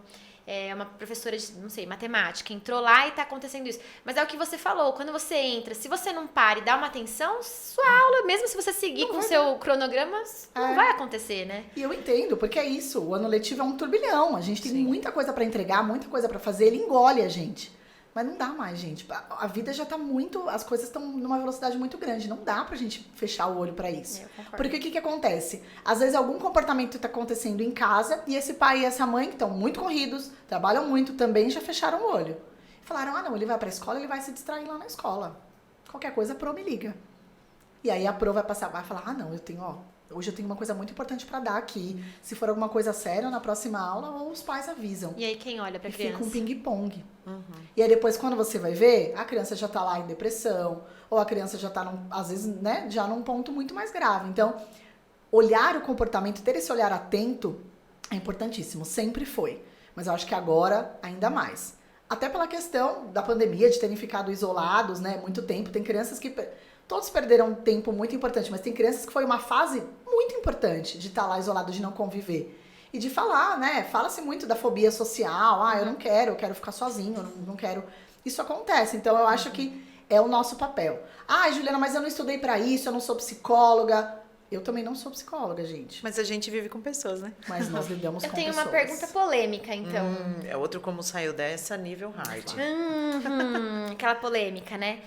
A: uma professora de, não sei, matemática, entrou lá e tá acontecendo isso. Mas é o que você falou, quando você entra, se você não para e dá uma atenção, sua aula, mesmo se você seguir com o seu cronograma, não vai acontecer, né?
C: E eu entendo, porque é isso, o ano letivo é um turbilhão, a gente tem muita coisa pra entregar, muita coisa pra fazer, ele engole a gente. Mas não dá mais, gente. A vida já tá muito, as coisas estão numa velocidade muito grande, não dá pra gente fechar o olho pra isso.
A: Eu concordo.
C: Porque o que acontece? Às vezes algum comportamento tá acontecendo em casa e esse pai e essa mãe, que estão muito corridos, trabalham muito, também já fecharam o olho. Falaram, não, ele vai pra escola, ele vai se distrair lá na escola. Qualquer coisa, a Pro me liga. E aí a Pro vai passar, vai falar, não, hoje eu tenho uma coisa muito importante pra dar aqui. Se for alguma coisa séria na próxima aula, ou os pais avisam.
A: E aí quem olha pra
C: E
A: criança?
C: fica um ping-pong. E aí depois, quando você vai ver, a criança já tá lá em depressão, ou a criança já tá, às vezes, né, já num ponto muito mais grave. Então, olhar o comportamento, ter esse olhar atento, é importantíssimo. Sempre foi. Mas eu acho que agora, ainda mais. Até pela questão da pandemia, de terem ficado isolados, né, muito tempo. Tem crianças que... Todos perderam um tempo muito importante, mas tem crianças que foi uma fase muito importante de estar lá isolado, de não conviver. E de falar, né? Fala-se muito da fobia social. Eu não quero, eu quero ficar sozinho, eu não quero... Isso acontece, então eu acho que é o nosso papel. Juliana, mas eu não estudei pra isso, eu não sou psicóloga. Eu também não sou psicóloga, gente.
B: Mas a gente vive com pessoas, né?
C: Mas nós lidamos
A: Eu
C: com
A: tenho
C: pessoas.
A: uma pergunta polêmica, então.
B: É outro como saiu dessa, nível hard.
A: Aquela polêmica, né?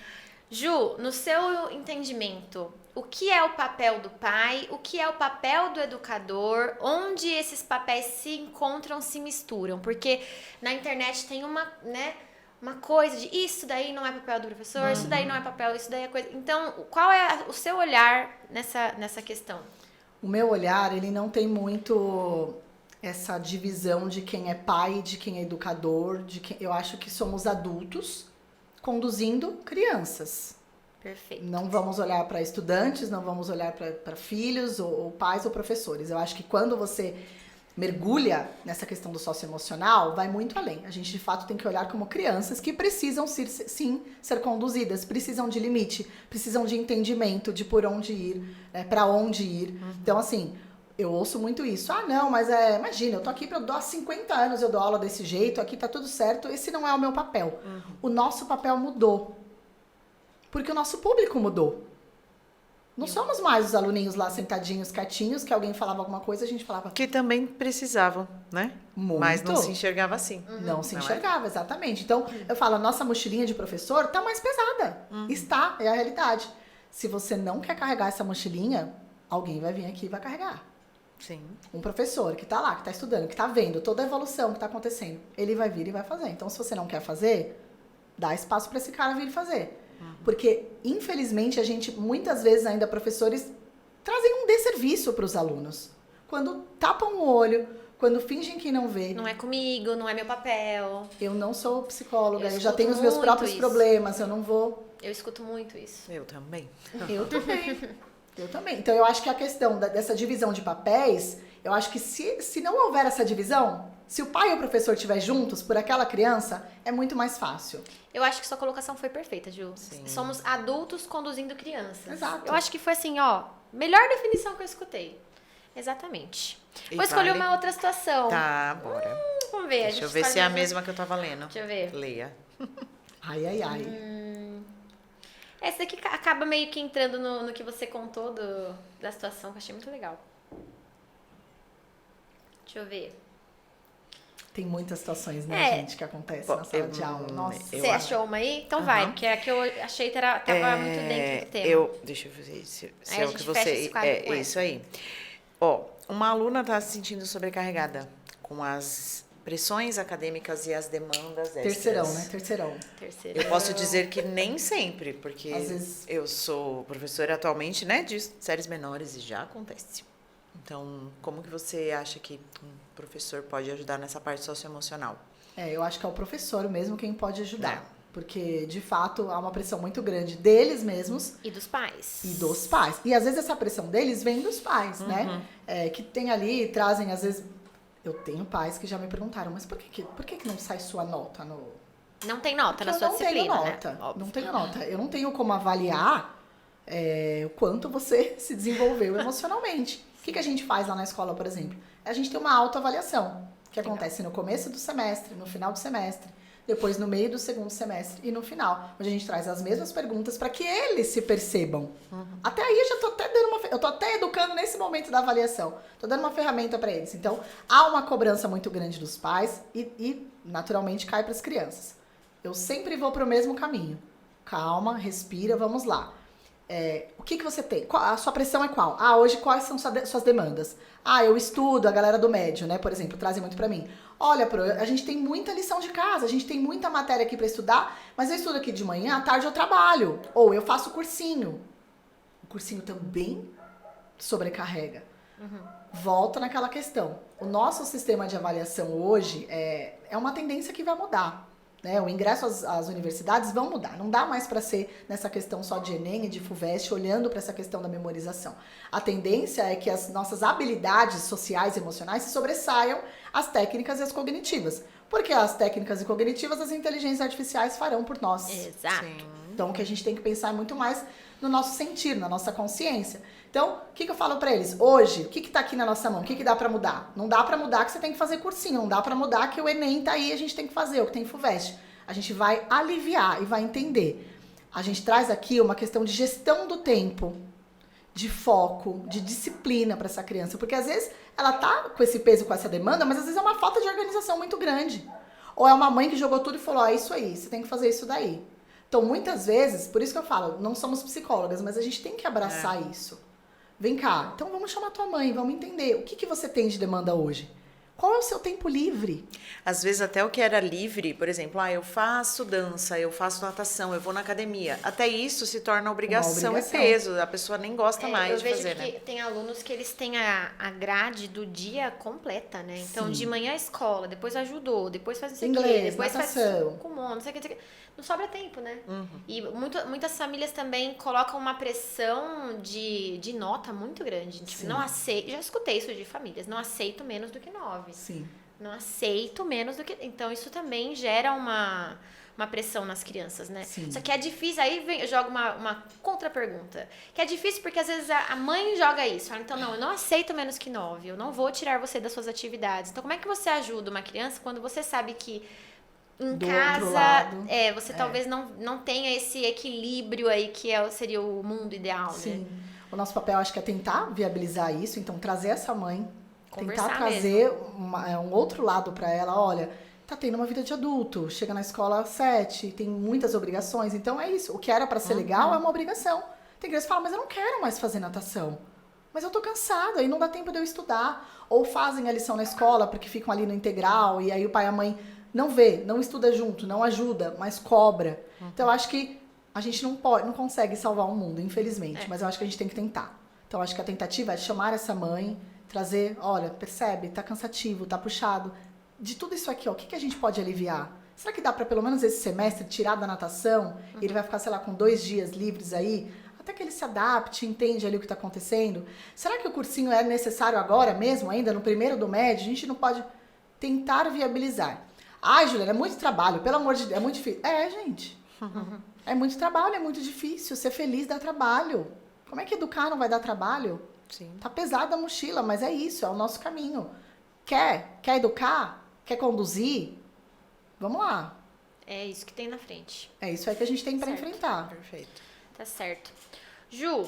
A: Ju, no seu entendimento, o que é o papel do pai? O que é o papel do educador? Onde esses papéis se encontram, se misturam? Porque na internet tem uma coisa de isso daí não é papel do professor, isso daí não é papel, isso daí é coisa... Então, qual é o seu olhar nessa questão?
C: O meu olhar, ele não tem muito essa divisão de quem é pai, de quem é educador, eu acho que somos adultos conduzindo crianças.
A: Perfeito.
C: Não vamos olhar para estudantes, não vamos olhar para filhos ou pais ou professores. Eu acho que quando você mergulha nessa questão do socioemocional, vai muito além. A gente, de fato, tem que olhar como crianças que precisam, sim, ser conduzidas, precisam de limite, precisam de entendimento, de por onde ir, para onde ir. Então, assim, eu ouço muito isso. Não, mas imagina, eu tô aqui há 50 anos, eu dou aula desse jeito, aqui tá tudo certo, esse não é o meu papel. O nosso papel mudou. Porque o nosso público mudou. Não somos mais os aluninhos lá sentadinhos, quietinhos, que alguém falava alguma coisa, a gente falava...
B: Que também precisavam, né?
C: Muito.
B: Mas não se enxergava assim.
C: Não se enxergava, exatamente. Então, eu falo, a nossa mochilinha de professor tá mais pesada. Está, é a realidade. Se você não quer carregar essa mochilinha, alguém vai vir aqui e vai carregar.
B: Sim.
C: Um professor que tá lá, que tá estudando, que tá vendo toda a evolução que tá acontecendo, ele vai vir e vai fazer. Então, se você não quer fazer, dá espaço para esse cara vir fazer. Porque, infelizmente, a gente, muitas vezes ainda, professores, trazem um desserviço para os alunos. Quando tapam o olho, quando fingem que não vê.
A: Não é comigo, não é meu papel.
C: Eu não sou psicóloga, eu já
A: escuto
C: tenho os meus
A: muito
C: próprios
A: isso.
C: problemas, eu não vou...
A: Eu escuto muito isso.
B: Eu também.
C: Eu também. Eu também. Então, eu acho que a questão dessa divisão de papéis, eu acho que se não houver essa divisão, se o pai e o professor estiverem juntos por aquela criança, é muito mais fácil.
A: Eu acho que sua colocação foi perfeita, Ju.
B: Sim.
A: Somos adultos conduzindo crianças.
C: Exato.
A: Eu acho que foi assim, melhor definição que eu escutei. Exatamente.
B: E
A: Vou escolher
B: vale-
A: uma outra situação.
B: Tá, bora.
A: Vamos ver.
B: Deixa eu ver se é a mesma que eu tava lendo.
A: Deixa eu ver.
B: Leia.
C: Ai, ai, ai.
A: Essa daqui acaba meio que entrando no que você contou da situação, que eu achei muito legal. Deixa eu ver.
C: Tem muitas situações, né, gente, que acontecem na sala de aula. Nossa.
A: Você achou uma aí? Então vai, porque a que eu achei tava muito dentro do tema.
B: Deixa eu ver se
A: Aí
B: é
A: a
B: o que
A: gente fecha
B: você...
A: esse quadro com
B: isso aí. Ó, uma aluna está se sentindo sobrecarregada com as pressões acadêmicas e as demandas extras.
C: Terceirão, né? Terceirão.
B: Eu posso dizer que nem sempre, porque
C: Às vezes...
B: eu sou professora atualmente, né, de séries menores e já acontece. Então, como que você acha que um professor pode ajudar nessa parte socioemocional?
C: Eu acho que é o professor mesmo quem pode ajudar. Porque, de fato, há uma pressão muito grande deles mesmos.
A: E dos pais.
C: E dos pais. E, às vezes, essa pressão deles vem dos pais, né? Que tem ali, trazem, às vezes... Eu tenho pais que já me perguntaram, mas por que não sai sua nota no...
A: Não tem nota na sua disciplina,
C: Eu não tenho nota,
A: né?
C: não tenho nota. Eu não tenho como avaliar o quanto você se desenvolveu emocionalmente. O que a gente faz lá na escola, por exemplo? A gente tem uma autoavaliação, que acontece no começo do semestre, no final do semestre, depois no meio do segundo semestre e no final, onde a gente traz as mesmas perguntas para que eles se percebam. Até aí eu já tô até eu tô até educando nesse momento da avaliação. Tô dando uma ferramenta para eles. Então, há uma cobrança muito grande dos pais e naturalmente cai para as crianças. Eu sempre vou para o mesmo caminho. Calma, respira, vamos lá. O que você tem? A sua pressão é qual? Hoje quais são suas demandas? Eu estudo, a galera do médio, né, por exemplo, trazem muito pra mim. Olha, Pro, a gente tem muita lição de casa, a gente tem muita matéria aqui pra estudar, mas eu estudo aqui de manhã, à tarde eu trabalho. Ou eu faço cursinho. O cursinho também sobrecarrega. Volta naquela questão. O nosso sistema de avaliação hoje é uma tendência que vai mudar. Né? O ingresso às universidades vão mudar. Não dá mais para ser nessa questão só de Enem e de FUVEST, olhando para essa questão da memorização. A tendência é que as nossas habilidades sociais e emocionais se sobressaiam às técnicas e às cognitivas. Porque as técnicas e cognitivas, as inteligências artificiais farão por nós.
A: Exato.
B: Sim.
C: Então, o que a gente tem que pensar é muito mais no nosso sentir, na nossa consciência. Então, o que eu falo pra eles? Hoje, o que tá aqui na nossa mão? O que dá pra mudar? Não dá pra mudar que você tem que fazer cursinho. Não dá pra mudar que o Enem tá aí e a gente tem que fazer, o que tem FUVEST. A gente vai aliviar e vai entender. A gente traz aqui uma questão de gestão do tempo, de foco, de disciplina pra essa criança. Porque às vezes ela tá com esse peso, com essa demanda, mas às vezes é uma falta de organização muito grande. Ou é uma mãe que jogou tudo e falou, é isso aí, você tem que fazer isso daí. Então, muitas vezes, por isso que eu falo, não somos psicólogas, mas a gente tem que abraçar isso. Vem cá, então vamos chamar tua mãe, vamos entender. O que você tem de demanda hoje? Qual é o seu tempo livre?
B: Às vezes até o que era livre, por exemplo, eu faço dança, eu faço natação, eu vou na academia. Até isso se torna obrigação e peso. A pessoa nem gosta mais de fazer, né?
A: Eu vejo que tem alunos que eles têm a grade do dia completa, né? Então,
C: Sim.
A: de manhã escola, depois ajudou, depois faz não sei o
C: Inglês,
A: quê, depois
C: natação.
A: faz Kumon, não sei o que. Não sobra tempo, né? E muitas famílias também colocam uma pressão de nota muito grande. Tipo,
C: Sim.
A: não aceito, já escutei isso de famílias, não aceito menos do que 9.
C: Sim.
A: Não aceito menos do que... Então, isso também gera uma pressão nas crianças, né?
C: Sim.
A: Só que é difícil, aí eu jogo uma contra-pergunta. Que é difícil porque às vezes a mãe joga isso. Fala, então, não, eu não aceito menos que 9. Eu não vou tirar você das suas atividades. Então, como é que você ajuda uma criança quando você sabe que em
C: Do
A: casa,
C: outro lado,
A: você talvez não tenha esse equilíbrio aí que seria o mundo ideal,
C: Sim.
A: né?
C: O nosso papel, acho que é tentar viabilizar isso. Então, trazer essa mãe,
A: Conversar
C: tentar trazer um outro lado para ela. Olha, tá tendo uma vida de adulto, chega na escola às 7, tem muitas obrigações. Então, é isso. O que era para ser legal é uma obrigação. Tem crianças que falam, mas eu não quero mais fazer natação. Mas eu tô cansada, aí não dá tempo de eu estudar. Ou fazem a lição na escola porque ficam ali no integral e aí o pai e a mãe não vê, não estuda junto, não ajuda, mas cobra. Então, eu acho que a gente não consegue salvar o mundo, infelizmente. Mas eu acho que a gente tem que tentar. Então, eu acho que a tentativa é chamar essa mãe, trazer, olha, percebe, tá cansativo, tá puxado. De tudo isso aqui, ó, o que a gente pode aliviar? Será que dá pra pelo menos esse semestre tirar da natação? E ele vai ficar, sei lá, com 2 dias livres aí? Até que ele se adapte, entende ali o que tá acontecendo? Será que o cursinho é necessário agora mesmo, ainda no primeiro do médio? A gente não pode tentar viabilizar. Ai, Juliana, é muito trabalho, pelo amor de Deus, é muito difícil. Gente, é muito trabalho, é muito difícil. Ser feliz dá trabalho. Como é que educar não vai dar trabalho?
B: Sim.
C: Tá pesada a mochila, mas é isso, é o nosso caminho. Quer educar? Quer conduzir? Vamos lá.
A: É isso que tem na frente.
C: É isso aí que a gente tem para
A: Certo.
C: enfrentar.
B: Perfeito.
A: Tá certo. Ju,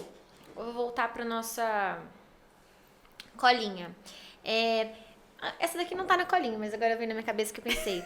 A: eu vou voltar pra nossa colinha. Essa daqui não tá na colinha, mas agora veio na minha cabeça que eu pensei.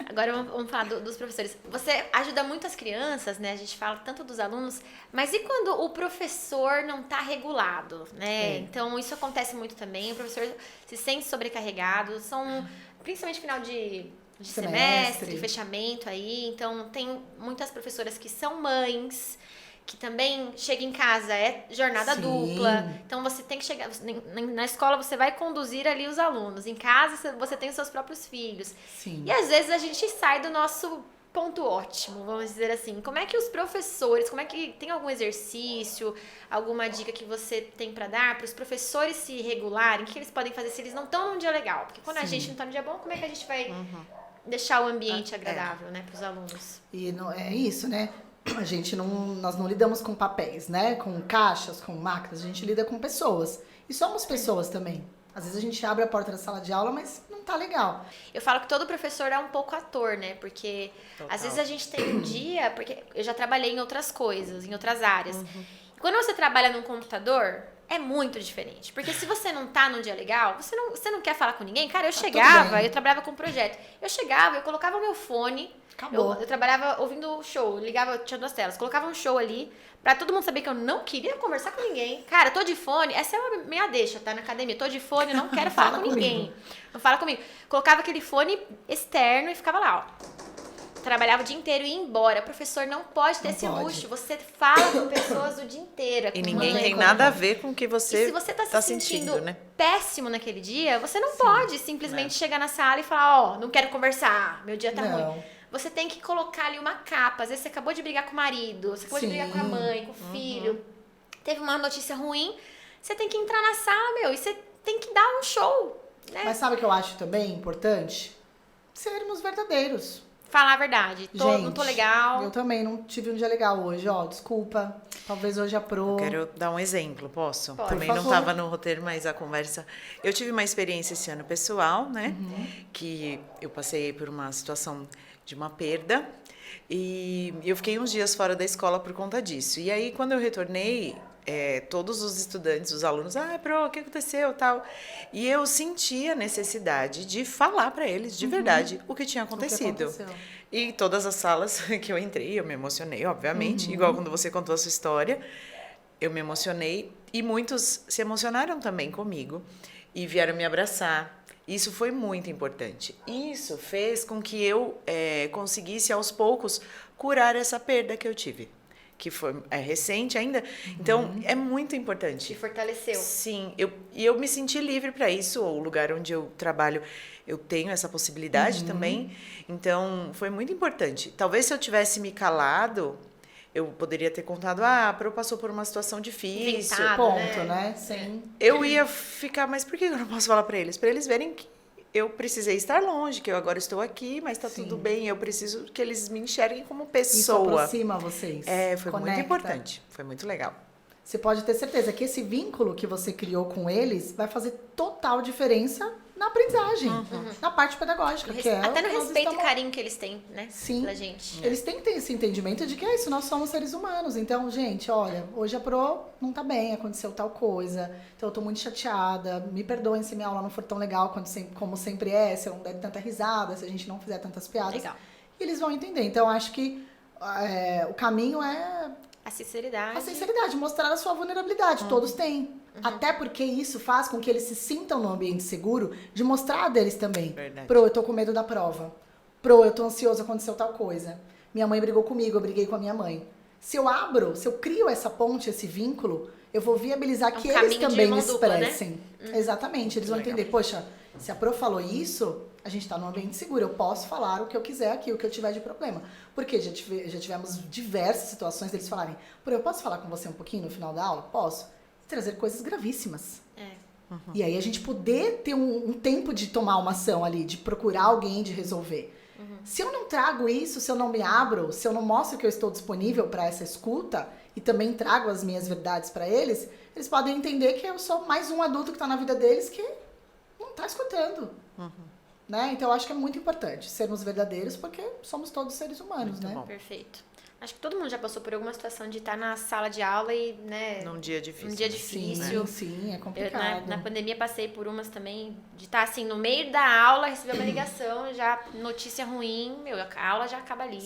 A: Agora vamos falar dos professores. Você ajuda muito as crianças, né? A gente fala tanto dos alunos, mas e quando o professor não tá regulado, né? Então, isso acontece muito também. O professor se sente sobrecarregado. São, principalmente final de semestre, fechamento aí. Então, tem muitas professoras que são mães, que também chega em casa, é jornada
C: Sim.
A: dupla. Então, você tem que chegar... Na escola, você vai conduzir ali os alunos. Em casa, você tem os seus próprios filhos.
C: Sim.
A: E, às vezes, a gente sai do nosso ponto ótimo, vamos dizer assim. Como é que os professores... Tem algum exercício, alguma dica que você tem pra dar para os professores se regularem? O que eles podem fazer se eles não estão num dia legal? Porque quando a
C: Sim.
A: gente não tá num dia bom, como é que a gente vai deixar o ambiente agradável, né, pros alunos?
C: E não, é isso, né? Nós não lidamos com papéis, né? Com caixas, com máquinas, a gente lida com pessoas. E somos pessoas também. Às vezes a gente abre a porta da sala de aula, mas não tá legal.
A: Eu falo que todo professor é um pouco ator, né? Porque
B: Total.
A: às vezes a gente tem um dia... Porque eu já trabalhei em outras coisas, em outras áreas. Quando você trabalha num computador, é muito diferente. Porque se você não tá num dia legal, você não quer falar com ninguém. Cara, eu chegava, eu trabalhava com um projeto. Eu chegava, eu colocava o meu fone...
C: Acabou.
A: Eu trabalhava ouvindo show, ligava, tinha 2 telas, colocava um show ali, pra todo mundo saber que eu não queria conversar com ninguém. Cara, tô de fone, essa é a minha deixa, tá? Na academia, tô de fone, não quero falar
C: Fala
A: com
C: comigo.
A: ninguém. Não fala comigo. Colocava aquele fone externo e ficava lá, ó. Trabalhava o dia inteiro e ia embora. O professor não pode ter
C: Não
A: esse
C: pode.
A: luxo. Você fala com pessoas o dia inteiro.
B: E
A: com
B: ninguém
A: mãe,
B: tem
A: com
B: nada a ver com o que você,
A: e se você tá se sentindo
B: né?
A: péssimo naquele dia, você não pode simplesmente chegar na sala e falar, ó, não quero conversar, meu dia tá
C: Não.
A: ruim. Você tem que colocar ali uma capa. Às vezes você acabou de brigar com o marido, você acabou de brigar com a mãe, com o filho. Teve uma notícia ruim, você tem que entrar na sala, meu, e você tem que dar um show, né?
C: Mas sabe o que eu acho também importante? Sermos verdadeiros.
A: Falar a verdade. Não tô legal.
C: Eu também não tive um dia legal hoje, ó. Desculpa. Talvez hoje aprou.
B: Quero dar um exemplo, posso?
A: Pode.
B: Também
C: Por
B: não
C: favor.
B: estava no roteiro, mas a conversa... Eu tive uma experiência esse ano pessoal, né? Que eu passei por uma situação de uma perda e eu fiquei uns dias fora da escola por conta disso. E aí, quando eu retornei, todos os estudantes, os alunos, Pro, o que aconteceu, tal. E eu senti a necessidade de falar para eles, de verdade, o que tinha acontecido.
C: aconteceu.
B: E todas as salas que eu entrei, eu me emocionei, obviamente, igual quando você contou a sua história, eu me emocionei e muitos se emocionaram também comigo e vieram me abraçar. Isso foi muito importante. Isso fez com que eu conseguisse, aos poucos, curar essa perda que eu tive, que foi recente ainda. Então, é muito importante.
A: Te fortaleceu.
B: Sim, eu me senti livre para isso. O lugar onde eu trabalho, eu tenho essa possibilidade também. Então, foi muito importante. Talvez se eu tivesse me calado, eu poderia ter contado, Pro passou por uma situação difícil.
A: Inventado.
C: Ponto, né? Sim.
B: Eu ia ficar, mas por que eu não posso falar para eles? Para eles verem que eu precisei estar longe, que eu agora estou aqui, mas está tudo bem. Eu preciso que eles me enxerguem como
C: Isso
B: pessoa.
C: aproxima vocês.
B: Foi muito
C: Conecta.
B: importante. Foi muito legal.
C: Você pode ter certeza que esse vínculo que você criou com eles vai fazer total diferença na aprendizagem, na parte pedagógica. Que é
A: Até
C: o
A: no
C: que nós
A: respeito e
C: estamos...
A: carinho que eles têm, né?
C: Sim.
A: Pela gente.
C: Eles têm que ter esse entendimento de que é isso, nós somos seres humanos. Então, gente, olha, hoje a Pro não tá bem, aconteceu tal coisa, então eu tô muito chateada, me perdoem se minha aula não for tão legal como sempre é, se eu não der tanta risada, se a gente não fizer tantas piadas.
A: Legal.
C: E eles vão entender. Então, acho que o caminho é
A: A sinceridade.
C: a sinceridade, mostrar a sua vulnerabilidade. Todos têm. Até porque isso faz com que eles se sintam num ambiente seguro de mostrar deles também.
B: Verdade.
C: Pro, eu tô com medo da prova. Pro, eu tô ansioso, aconteceu tal coisa. Minha mãe brigou comigo, eu briguei com a minha mãe. Se eu crio essa ponte, esse vínculo, eu vou viabilizar que eles
A: caminho de
C: também
A: mão dupla, né?
C: expressem. Exatamente, eles vão entender, poxa, se a Pro falou isso, a gente tá num ambiente seguro, eu posso falar o que eu quiser aqui, o que eu tiver de problema. Porque já tivemos diversas situações deles falarem, Pro, eu posso falar com você um pouquinho no final da aula? Posso. E trazer coisas gravíssimas. E aí a gente poder ter um tempo de tomar uma ação ali, de procurar alguém, de resolver. Se eu não trago isso, se eu não me abro, se eu não mostro que eu estou disponível para essa escuta e também trago as minhas verdades para eles podem entender que eu sou mais um adulto que está na vida deles que não está escutando. né? Então eu acho que é muito importante sermos verdadeiros, porque somos todos seres humanos,
B: Muito
C: né?
B: bom.
A: Perfeito. Acho que todo mundo já passou por alguma situação de estar na sala de aula e, né...
B: Num dia difícil.
A: Um dia
B: né?
A: difícil.
C: Sim, é
A: Eu,
C: complicado.
A: na pandemia passei por umas também, de estar assim, no meio da aula, receber uma ligação, já notícia ruim, a aula já acaba ali.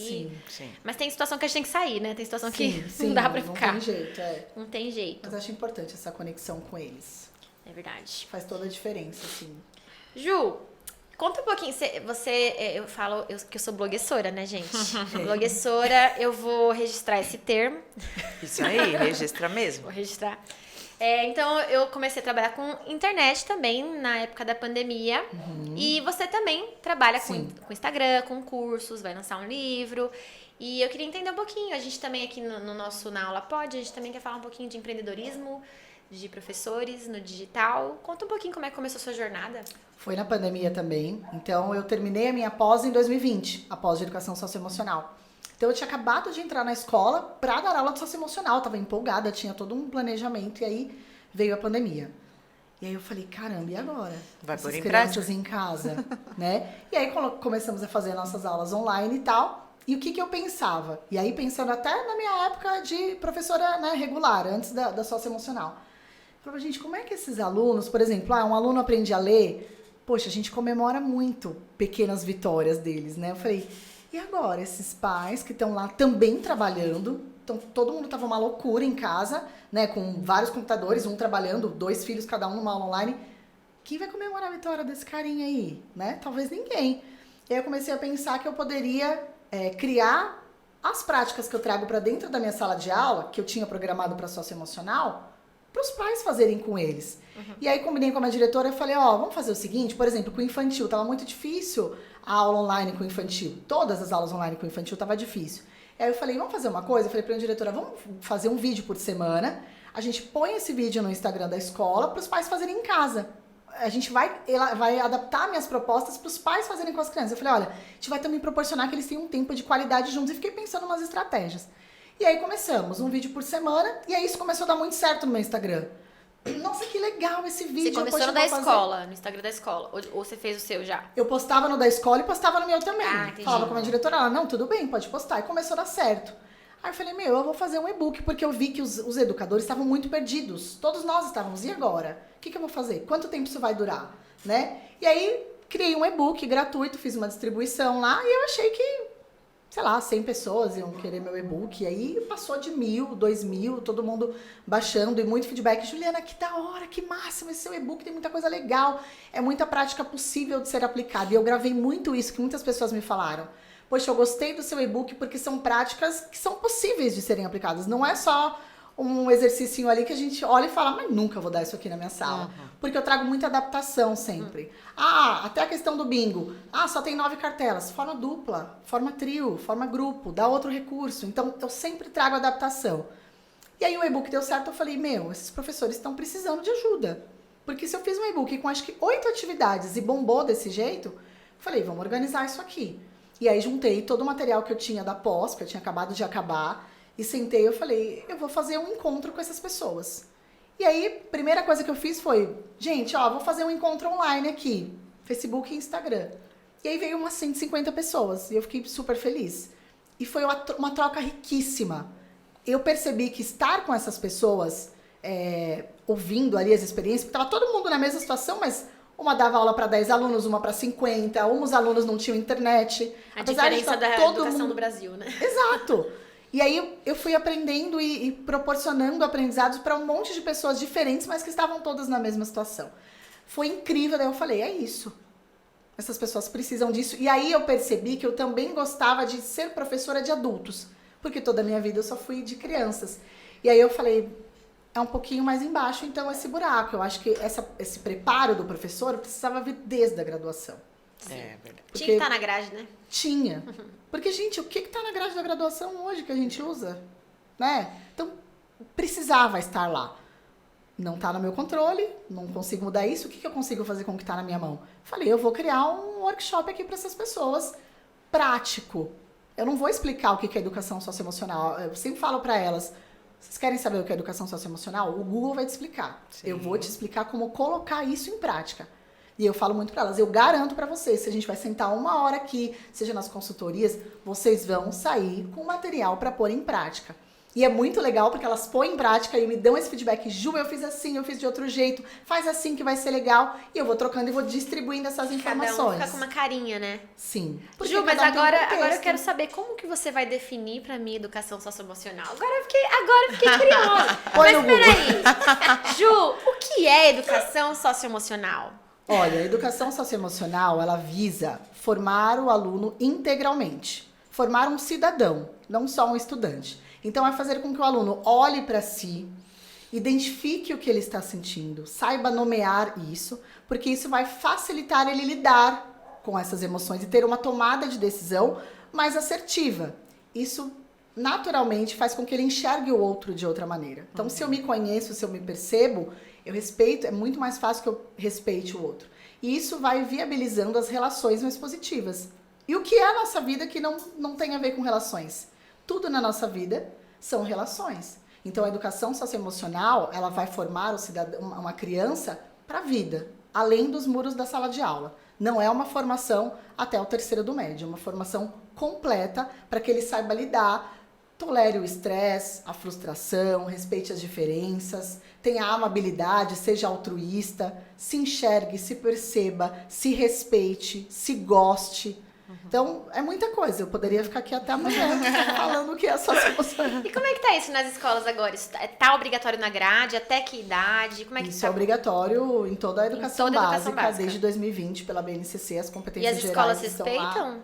B: Sim.
A: Mas tem situação que a gente tem que sair, né? Tem situação que
C: Sim,
A: não dá pra
C: não
A: ficar.
C: tem jeito,
A: Não tem jeito.
C: Mas acho importante essa conexão com eles.
A: É verdade.
C: Faz toda a diferença, assim.
A: Ju, conta um pouquinho. Eu falo que eu sou blogueira, né, gente? Blogueira, eu vou registrar esse termo.
B: Isso aí, registra mesmo.
A: Vou registrar. Então, eu comecei a trabalhar com internet também na época da pandemia. E você também trabalha com Instagram, com cursos, vai lançar um livro. E eu queria entender um pouquinho. A gente também aqui na Aula Pod, a gente também quer falar um pouquinho de empreendedorismo, de professores no digital. Conta um pouquinho como é que começou a sua jornada.
C: Foi na pandemia também. Então, eu terminei a minha pós em 2020, a pós de educação socioemocional. Então, eu tinha acabado de entrar na escola para dar aula de socioemocional. Estava empolgada, tinha todo um planejamento. E aí, veio a pandemia. E aí, eu falei, caramba, e agora?
B: Vai pôr em
C: crianças em casa, né? E aí, começamos a fazer nossas aulas online e tal. E o que eu pensava? E aí, pensando até na minha época de professora, né, regular, antes da socioemocional. Eu falava, gente, como é que esses alunos, por exemplo, um aluno aprende a ler... Poxa, a gente comemora muito pequenas vitórias deles, né? Eu falei, e agora? Esses pais que estão lá também trabalhando, então todo mundo tava uma loucura em casa, né? Com vários computadores, um trabalhando, 2 filhos cada um numa aula online. Quem vai comemorar a vitória desse carinha aí, né? Talvez ninguém. E aí eu comecei a pensar que eu poderia criar as práticas que eu trago para dentro da minha sala de aula, que eu tinha programado para socioemocional, para os pais fazerem com eles. E aí combinei com a minha diretora e falei, vamos fazer o seguinte, por exemplo, com o infantil, tava muito difícil a aula online com o infantil. Todas as aulas online com o infantil tava difícil. E aí eu falei, vamos fazer uma coisa? Eu falei pra minha diretora, vamos fazer um vídeo por semana, a gente põe esse vídeo no Instagram da escola para os pais fazerem em casa. A gente vai adaptar minhas propostas para os pais fazerem com as crianças. Eu falei, olha, a gente vai também proporcionar que eles tenham um tempo de qualidade juntos. E fiquei pensando umas estratégias. E aí começamos, um vídeo por semana, e aí isso começou a dar muito certo no meu Instagram. Nossa, que legal esse vídeo.
A: Você começou no da escola, no Instagram da escola, ou você fez o seu já?
C: Eu postava no da escola e postava no meu também.
A: Entendi.
C: Falava com a minha diretora, ela, não, tudo bem, pode postar. E começou a dar certo. Aí eu falei, eu vou fazer um e-book, porque eu vi que os educadores estavam muito perdidos. Todos nós estávamos, e agora? O que eu vou fazer? Quanto tempo isso vai durar? Né? E aí, criei um e-book gratuito, fiz uma distribuição lá, e eu achei que, sei lá, 100 pessoas iam querer meu e-book. E aí passou de 1.000, 2.000, todo mundo baixando e muito feedback. Juliana, que da hora, que máximo, esse seu e-book tem muita coisa legal. É muita prática possível de ser aplicada. E eu gravei muito isso, que muitas pessoas me falaram. Poxa, eu gostei do seu e-book porque são práticas que são possíveis de serem aplicadas. Não é só um exercício ali que a gente olha e fala, mas nunca vou dar isso aqui na minha sala. Porque eu trago muita adaptação sempre. Até a questão do bingo. Só tem 9 cartelas. Forma dupla, forma trio, forma grupo, dá outro recurso. Então, eu sempre trago adaptação. E aí o e-book deu certo, eu falei, esses professores estão precisando de ajuda. Porque se eu fiz um e-book com acho que 8 atividades e bombou desse jeito, eu falei, vamos organizar isso aqui. E aí juntei todo o material que eu tinha da pós, que eu tinha acabado de acabar, e sentei e eu falei, eu vou fazer um encontro com essas pessoas. E aí, primeira coisa que eu fiz foi, gente, vou fazer um encontro online aqui, Facebook e Instagram. E aí veio umas 150 pessoas, e eu fiquei super feliz. E foi uma troca riquíssima. Eu percebi que estar com essas pessoas, ouvindo ali as experiências, porque estava todo mundo na mesma situação, mas uma dava aula para 10 alunos, uma para 50, uns alunos não tinham internet.
A: A diferença da educação no Brasil, né?
C: Exato. E aí eu fui aprendendo e proporcionando aprendizados para um monte de pessoas diferentes, mas que estavam todas na mesma situação. Foi incrível, daí eu falei, é isso. Essas pessoas precisam disso. E aí eu percebi que eu também gostava de ser professora de adultos, porque toda a minha vida eu só fui de crianças. E aí eu falei, é um pouquinho mais embaixo, então, esse buraco. Eu acho que esse preparo do professor precisava vir desde a graduação.
A: Sim.
B: É verdade.
A: Tinha que estar na grade, né?
C: Tinha. Porque, gente, o que tá na grade da graduação hoje que a gente usa? Né? Então, precisava estar lá. Não tá no meu controle, não consigo mudar isso. O que eu consigo fazer com o que tá na minha mão? Falei, eu vou criar um workshop aqui para essas pessoas, prático. Eu não vou explicar o que é educação socioemocional. Eu sempre falo para elas, vocês querem saber o que é educação socioemocional? O Google vai te explicar.
B: Sim.
C: Eu vou te explicar como colocar isso em prática. E eu falo muito para elas, eu garanto para vocês, se a gente vai sentar 1 hora aqui, seja nas consultorias, vocês vão sair com material para pôr em prática. E é muito legal porque elas põem em prática e me dão esse feedback. Ju, eu fiz assim, eu fiz de outro jeito, faz assim que vai ser legal. E eu vou trocando e vou distribuindo essas informações.
A: Cada um fica com uma carinha, né?
C: Sim.
A: Ju, mas agora eu quero saber como que você vai definir pra mim educação socioemocional. Agora eu fiquei curiosa.
C: Põe
A: Mas
C: no Google.
A: peraí. Ju, o que é educação socioemocional?
C: Olha, a educação socioemocional, ela visa formar o aluno integralmente. Formar um cidadão, não só um estudante. Então, é fazer com que o aluno olhe para si, identifique o que ele está sentindo, saiba nomear isso, porque isso vai facilitar ele lidar com essas emoções e ter uma tomada de decisão mais assertiva. Isso, naturalmente, faz com que ele enxergue o outro de outra maneira. Então, se eu me conheço, se eu me percebo, eu respeito, é muito mais fácil que eu respeite o outro. E isso vai viabilizando as relações mais positivas. E o que é a nossa vida que não tem a ver com relações? Tudo na nossa vida são relações. Então, a educação socioemocional, ela vai formar o cidadão, uma criança para a vida, além dos muros da sala de aula. Não é uma formação até o 3º do médio, é uma formação completa para que ele saiba lidar, tolere o estresse, a frustração, respeite as diferenças, tenha amabilidade, seja altruísta, se enxergue, se perceba, se respeite, se goste. Então, é muita coisa. Eu poderia ficar aqui até amanhã falando o que é socioemocional.
A: E como é que tá isso nas escolas agora? Isso tá obrigatório na grade? Até que idade? Como é que
C: Isso
A: tá?
C: é obrigatório em toda a educação,
A: toda a educação básica.
C: desde 2020, pela BNCC, as
A: E
C: competências
A: as
C: gerais
A: escolas
C: estão
A: respeitam?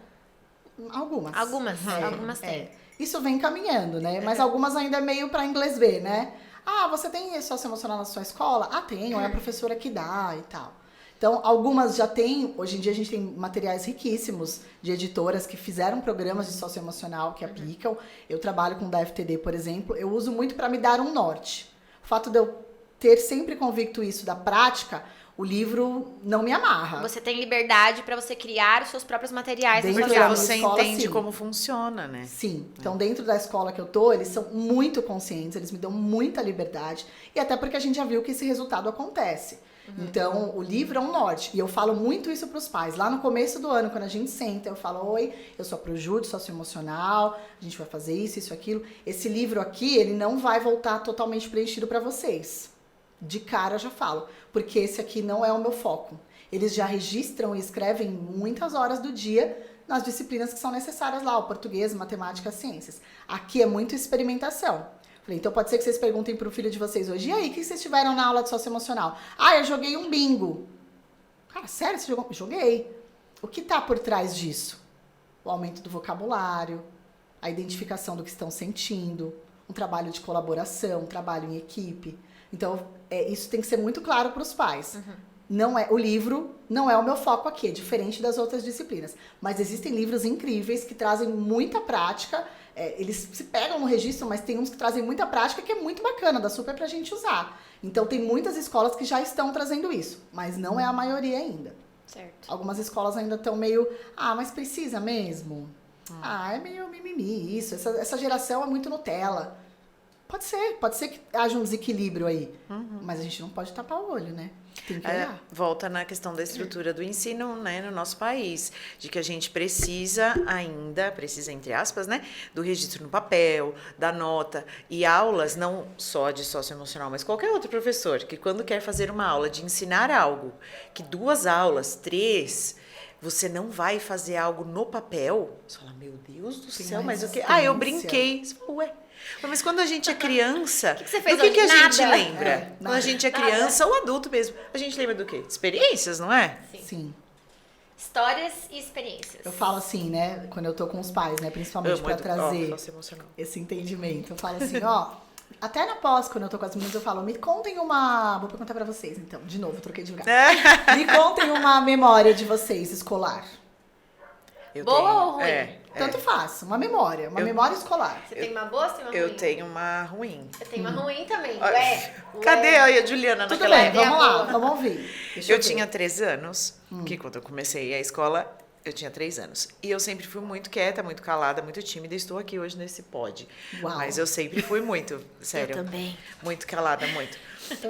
C: lá. Algumas.
A: Algumas têm.
C: Isso vem caminhando, né? Mas algumas ainda é meio para inglês ver, né? Ah, você tem socioemocional na sua escola? Ah, tenho, é a professora que dá e tal. Então, algumas já têm, hoje em dia a gente tem materiais riquíssimos de editoras que fizeram programas de socioemocional que aplicam. Eu trabalho com o da FTD, por exemplo, eu uso muito para me dar um norte. O fato de eu ter sempre convicto isso da prática, o livro não me amarra.
A: Você tem liberdade para você criar os seus próprios materiais.
C: Dentro
B: Porque
C: da
B: você
C: escola,
B: entende
C: sim.
B: como funciona, né?
C: Sim. Então, dentro da escola que eu tô, eles são muito conscientes, eles me dão muita liberdade. E até porque a gente já viu que esse resultado acontece. Então, o livro é um norte. E eu falo muito isso para os pais. Lá no começo do ano, quando a gente senta, eu falo, oi, eu sou a Projude socioemocional, a gente vai fazer isso, isso, aquilo. Esse livro aqui, ele não vai voltar totalmente preenchido para vocês. De cara eu já falo. Porque esse aqui não é o meu foco. Eles já registram e escrevem muitas horas do dia nas disciplinas que são necessárias lá, o português, matemática, ciências. Aqui é muito experimentação. Falei, então pode ser que vocês perguntem pro filho de vocês hoje, e aí, o que vocês tiveram na aula de socioemocional? Ah, eu joguei um bingo. Cara, sério, você jogou? Joguei. O que tá por trás disso? O aumento do vocabulário, a identificação do que estão sentindo, um trabalho de colaboração, um trabalho em equipe. Então, isso tem que ser muito claro para os pais. Não é, o livro não é o meu foco aqui, é diferente das outras disciplinas. Mas existem livros incríveis que trazem muita prática. Eles se pegam no registro, mas tem uns que trazem muita prática que é muito bacana, dá super pra gente usar. Então tem muitas escolas que já estão trazendo isso, mas não é a maioria ainda.
A: Certo.
C: Algumas escolas ainda estão meio, mas precisa mesmo? É meio mimimi isso, essa geração é muito Nutella. Pode ser que haja um desequilíbrio aí, mas a gente não pode tapar o olho, né? Tem que olhar.
B: Volta na questão da estrutura do ensino, né, no nosso país, de que a gente precisa entre aspas, né, do registro no papel, da nota, e aulas, não só de socioemocional, mas qualquer outro professor, que quando quer fazer uma aula de ensinar algo, que 2 aulas, 3, você não vai fazer algo no papel, você fala, meu Deus do céu, mas o que? Eu brinquei. Você fala, ué. Mas quando a gente é criança,
A: que você fez
B: do que a
A: hoje?
B: gente
A: Nada.
B: lembra? Quando a gente é criança ou adulto mesmo, a gente lembra do quê? De experiências, não é?
C: Sim.
A: Histórias e experiências.
C: Eu falo assim, né, quando eu tô com os pais, né, principalmente para trazer
B: socioemocional.
C: esse entendimento. Eu falo assim, até na pós, quando eu tô com as meninas, eu falo, me contem vou perguntar pra vocês, então, de novo, troquei de lugar. Me contem uma memória de vocês, escolar.
A: Boa ou ruim?
C: Tanto faz, uma memória escolar.
A: Você tem uma boa ou você tem uma ruim?
B: Eu tenho uma ruim.
A: Eu tenho uma ruim também.
B: Cadê a Juliana naquela
C: Tudo bem,
B: época?
C: vamos lá, vamos ouvir. Deixa
B: Eu
C: ver.
B: tinha 13 anos, que quando eu comecei a escola, Eu tinha 3 anos. E eu sempre fui muito quieta, muito calada, muito tímida. Estou aqui hoje nesse pod.
C: Uau.
B: Mas eu sempre fui muito, sério.
A: Eu também.
B: Muito calada, muito.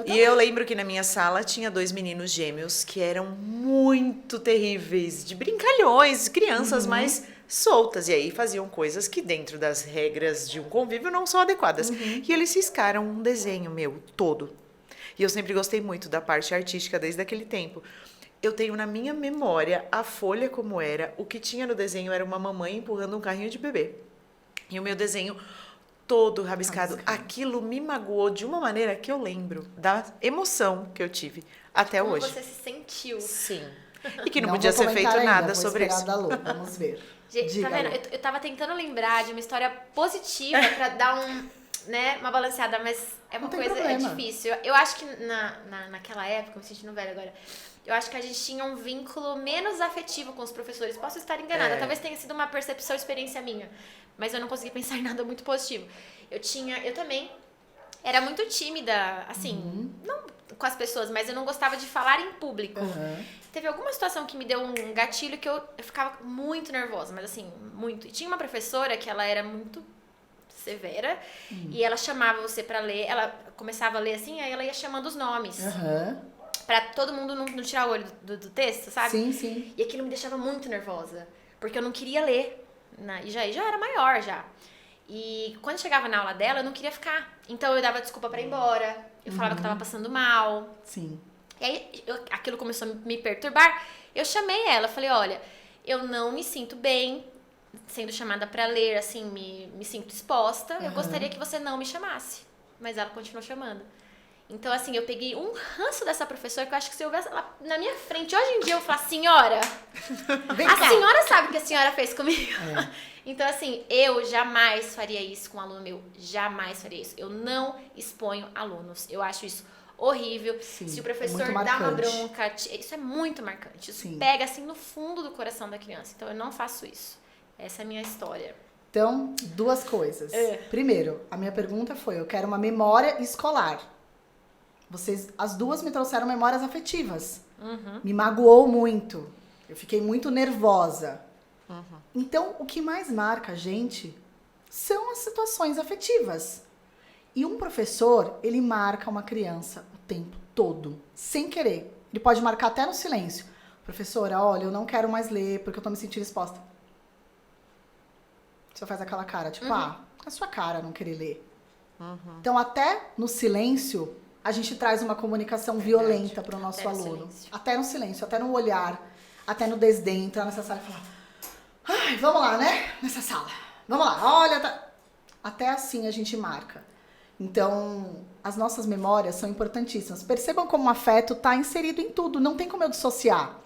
B: E eu lembro que na minha sala tinha 2 meninos gêmeos que eram muito terríveis, de brincalhões, crianças mais soltas. E aí faziam coisas que dentro das regras de um convívio não são adequadas. E eles ciscaram um desenho meu todo. E eu sempre gostei muito da parte artística desde aquele tempo. Eu tenho na minha memória a folha como era. O que tinha no desenho era uma mamãe empurrando um carrinho de bebê. E o meu desenho todo rabiscado. Aquilo me magoou de uma maneira que eu lembro da emoção que eu tive até
A: Como
B: hoje.
A: você se sentiu?
B: Sim. E que não
C: Não
B: podia
C: vou
B: ser feito
C: comentar ainda,
B: nada
C: vou
B: sobre
C: esperar
B: isso.
C: da Lu, vamos ver.
A: Gente,
C: Diga,
A: tá vendo?
C: Lu.
A: Eu tava tentando lembrar de uma história positiva pra dar uma balanceada, mas é uma
C: Não tem
A: coisa
C: problema.
A: difícil. Eu acho que naquela época, me sentindo velha agora, eu acho que a gente tinha um vínculo menos afetivo com os professores. Posso estar enganada, talvez tenha sido uma percepção, experiência minha, mas eu não consegui pensar em nada muito positivo. Eu também era muito tímida, assim, não com as pessoas, mas eu não gostava de falar em público. Teve alguma situação que me deu um gatilho que eu ficava muito nervosa, mas assim, muito. E tinha uma professora que ela era muito severa e ela chamava você pra ler, ela começava a ler assim, aí ela ia chamando os nomes. Pra todo mundo não tirar o olho do texto, sabe?
C: Sim, sim.
A: E aquilo me deixava muito nervosa, porque eu não queria ler. E já era maior já. E quando chegava na aula dela, eu não queria ficar. Então eu dava desculpa pra ir embora, eu falava que eu tava passando mal.
C: Sim.
A: E aí aquilo começou a me perturbar. Eu chamei ela, falei, olha, eu não me sinto bem sendo chamada pra ler, assim, me sinto exposta. Eu gostaria que você não me chamasse. Mas ela continuou chamando. Então, assim, eu peguei um ranço dessa professora que eu acho que se eu houvesse ela na minha frente, hoje em dia eu falo, senhora, a senhora sabe o que a senhora fez comigo. Então, assim, eu jamais faria isso com um aluno meu. Jamais faria isso. Eu não exponho alunos. Eu acho isso horrível.
C: Sim,
A: se o professor
C: muito
A: dá uma
C: marcante.
A: bronca, isso é muito marcante. Isso
C: Sim.
A: pega, assim, no fundo do coração da criança. Então, eu não faço isso. Essa é a minha história.
C: Então, 2 coisas. Primeiro, a minha pergunta foi, eu quero uma memória escolar. Vocês, as 2 me trouxeram memórias afetivas. Me magoou muito. Eu fiquei muito nervosa. Então, o que mais marca a gente são as situações afetivas. E um professor, ele marca uma criança o tempo todo, sem querer. Ele pode marcar até no silêncio. Professora, olha, eu não quero mais ler porque eu tô me sentindo exposta. Você faz aquela cara, tipo, a sua cara não querer ler. Então, até no silêncio, a gente traz uma comunicação violenta para o nosso
A: Até no
C: aluno.
A: silêncio.
C: Até no silêncio, até no olhar, até no desdém, entrar nessa sala e falar, ai, vamos lá, né? Nessa sala. Vamos lá, olha. Até assim a gente marca. Então, as nossas memórias são importantíssimas. Percebam como o afeto está inserido em tudo. Não tem como eu dissociar.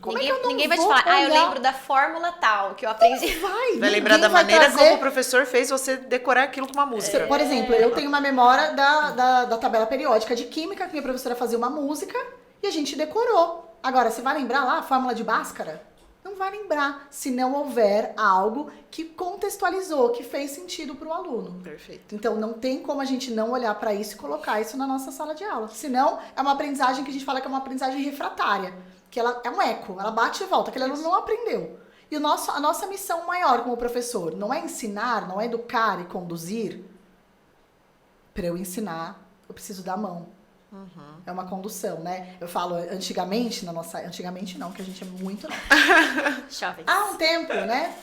C: Como é que eu não
A: ninguém vai te
C: vou
A: falar, eu
C: olhar?
A: lembro da fórmula tal, que eu aprendi.
C: Vai
B: lembrar da
C: vai
B: maneira
C: trazer-
B: como o professor fez você decorar aquilo com uma música.
C: Por exemplo, eu tenho uma memória da tabela periódica de química, que minha professora fazia uma música e a gente decorou. Agora, você vai lembrar lá a fórmula de Bhaskara? Não vai lembrar, se não houver algo que contextualizou, que fez sentido para o aluno.
B: Perfeito.
C: Então, não tem como a gente não olhar para isso e colocar isso na nossa sala de aula. Senão, é uma aprendizagem que a gente fala que é uma aprendizagem refratária. Que ela é um eco, ela bate e volta, aquele aluno não aprendeu. E a nossa missão maior como professor não é ensinar, não é educar e conduzir. Para eu ensinar, eu preciso dar a mão. É uma condução, né? Eu falo, antigamente não, que a gente é muito nova.
A: Jovem.
C: Há um tempo, né?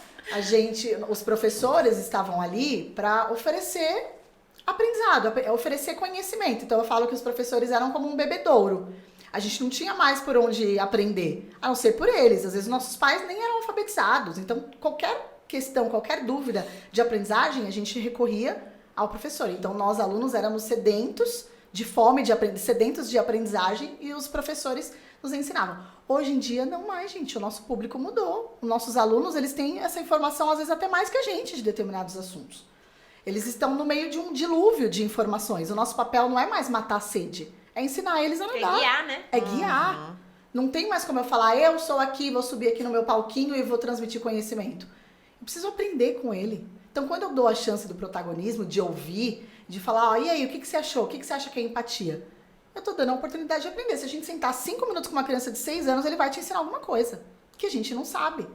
C: Os professores estavam ali para oferecer aprendizado, oferecer conhecimento. Então eu falo que os professores eram como um bebedouro. A gente não tinha mais por onde aprender, a não ser por eles. Às vezes nossos pais nem eram alfabetizados. Então qualquer questão, qualquer dúvida de aprendizagem, a gente recorria ao professor. Então nós alunos éramos sedentos de fome, sedentos de aprendizagem, e os professores nos ensinavam. Hoje em dia, não mais, gente. O nosso público mudou. Os nossos alunos, eles têm essa informação, às vezes, até mais que a gente, de determinados assuntos. Eles estão no meio de um dilúvio de informações. O nosso papel não é mais matar a sede. É ensinar eles a nadar.
A: É guiar, né?
C: É guiar. Não tem mais como eu falar, eu sou aqui, vou subir aqui no meu palquinho e vou transmitir conhecimento. Eu preciso aprender com ele. Então, quando eu dou a chance do protagonismo, de ouvir, de falar, e aí, o que você achou? O que você acha que é empatia? Eu tô dando a oportunidade de aprender. Se a gente sentar 5 minutos com uma criança de 6 anos, ele vai te ensinar alguma coisa que a gente não sabe.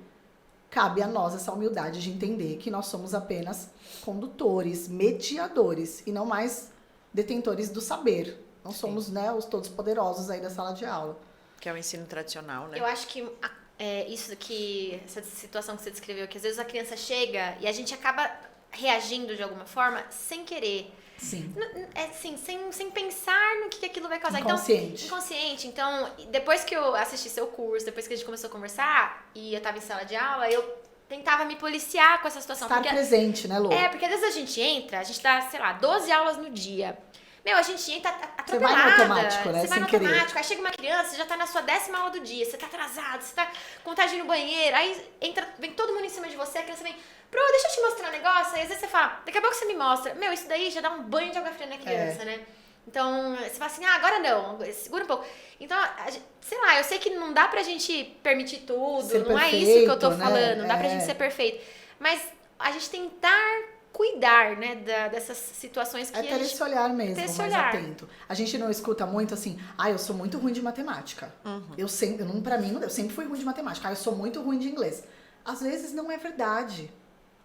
C: cabe a nós essa humildade de entender que nós somos apenas condutores, mediadores e não mais detentores do saber. Não somos, né, os todos poderosos aí da sala de aula.
B: Que é o ensino tradicional, né?
A: Eu acho que essa situação que você descreveu, que às vezes a criança chega e a gente acaba reagindo de alguma forma sem querer.
C: Sim.
A: Assim, sem pensar no que aquilo vai causar.
C: Inconsciente.
A: Então, inconsciente. Então, depois que eu assisti seu curso, depois que a gente começou a conversar e eu tava em sala de aula, eu tentava me policiar com essa situação.
C: Estar presente, né, Lu?
A: Porque às vezes a gente dá, sei lá, 12 aulas no dia. Meu, a gente entra atropelada.
C: Você vai no automático, né?
A: Você vai
C: Sem
A: no
C: querer.
A: automático. Aí chega uma criança, você já tá na sua 10ª aula do dia. Você tá atrasado, você tá com vontade de ir no banheiro. Aí vem todo mundo em cima de você, a criança vem... deixa eu te mostrar um negócio. Aí às vezes você fala, daqui a pouco você me mostra. Meu, isso daí já dá um banho de água fria na criança, né? Então, você fala assim, agora não, segura um pouco. Então, sei lá, eu sei que não dá pra gente permitir tudo.
C: Ser
A: não
C: perfeito,
A: é isso que eu tô
C: né?
A: falando. Não dá pra gente ser perfeito. Mas a gente tentar cuidar, né, dessas situações que
C: ter esse olhar mesmo,
A: ter esse
C: mais
A: olhar.
C: atento. A gente não escuta muito assim, eu sou muito ruim de matemática. Eu sempre fui ruim de matemática. Eu sou muito ruim de inglês. Às vezes não é verdade.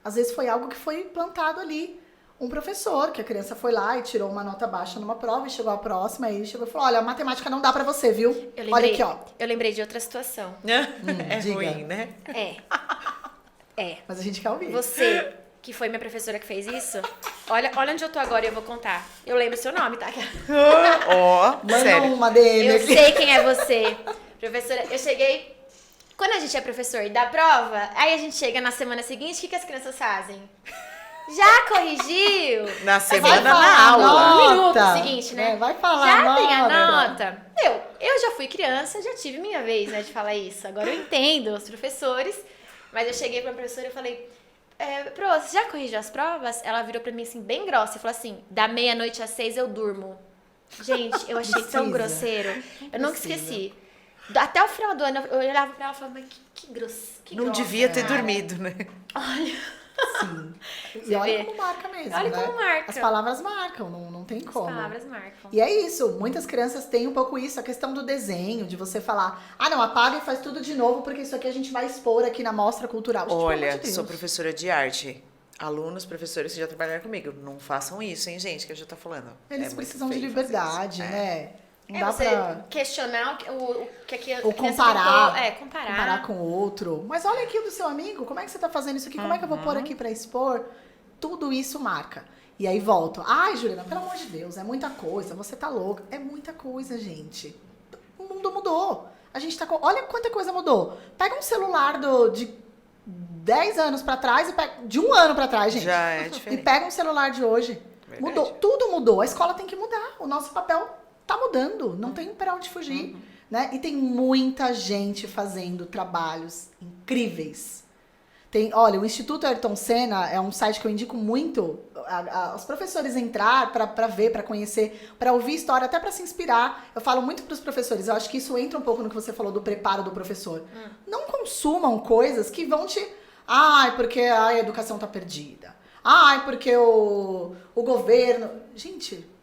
C: Às vezes foi algo que foi plantado ali. Um professor, que a criança foi lá e tirou uma nota baixa numa prova e chegou à próxima e chegou e falou, olha, a matemática não dá pra você, viu? Olha aqui, ó.
A: Eu lembrei de outra situação.
B: É
C: diga.
B: ruim, né?
C: Mas a gente quer ouvir.
A: Você, que foi minha professora que fez isso, olha onde eu tô agora e eu vou contar. Eu lembro seu nome, tá?
C: Manda
B: sério.
C: uma DM
A: Eu
C: aqui.
A: sei quem é você. Professora, eu cheguei... Quando a gente é professor e dá prova, aí a gente chega na semana seguinte, o que as crianças fazem? Já corrigiu?
B: Na
C: Vai
B: semana,
C: falar
B: na aula.
C: nota.
A: No minuto seguinte, né?
C: Vai falar
A: Já tem a
C: nota.
A: nota. Eu já fui criança, já tive minha vez, né, de falar isso. Agora eu entendo os professores, mas eu cheguei pra professora e falei, Pro, você já corrigiu as provas? Ela virou pra mim assim, bem grossa, e falou assim, da 12h às 6 eu durmo. Gente, eu achei tão grosseiro. Eu nunca esqueci. Até o final do ano, eu olhava pra ela e falava, mas que grosso.
B: Não devia ter dormido, né?
A: Olha.
C: Sim. E
A: Você
C: olha
A: vê?
C: como marca mesmo,
A: Olha
C: né?
A: como marca.
C: As palavras marcam, não tem como.
A: As palavras marcam.
C: E é isso, muitas crianças têm um pouco isso, a questão do desenho, de você falar, não, apaga e faz tudo de novo, porque isso aqui a gente vai expor aqui na mostra cultural. Gente, pelo amor
B: Olha,
C: de Deus.
B: sou professora de arte. Alunos, professores que já trabalharam comigo. Não façam isso, hein, gente, que eu já tô falando.
C: Eles
B: muito
C: precisam de
B: feio fazer
C: liberdade,
B: isso.
C: né? Não dá
A: você
C: pra
A: questionar o que aqui
C: ou comparar,
A: comparar
C: com o outro. Mas olha aqui o do seu amigo, como é que você tá fazendo isso aqui? Como é que eu vou pôr aqui pra expor? Tudo isso marca. E aí volto. Ai, Juliana, pelo amor de Deus, é muita coisa, você tá louca. É muita coisa, gente. O mundo mudou. A gente tá olha quanta coisa mudou. Pega um celular de 10 anos pra trás e de 1 ano pra trás, gente.
B: Já é diferente.
C: E pega um celular de hoje.
B: Verdade.
C: Mudou, tudo mudou. A escola tem que mudar. O nosso papel tá mudando. Não tem pra onde fugir. Né? E tem muita gente fazendo trabalhos incríveis. Olha, o Instituto Ayrton Senna é um site que eu indico muito os professores entrar para ver, para conhecer, para ouvir história, até para se inspirar. Eu falo muito para os professores, eu acho que isso entra um pouco no que você falou do preparo do professor. Não consumam coisas que vão te... porque a educação tá perdida. Porque o governo... Gente...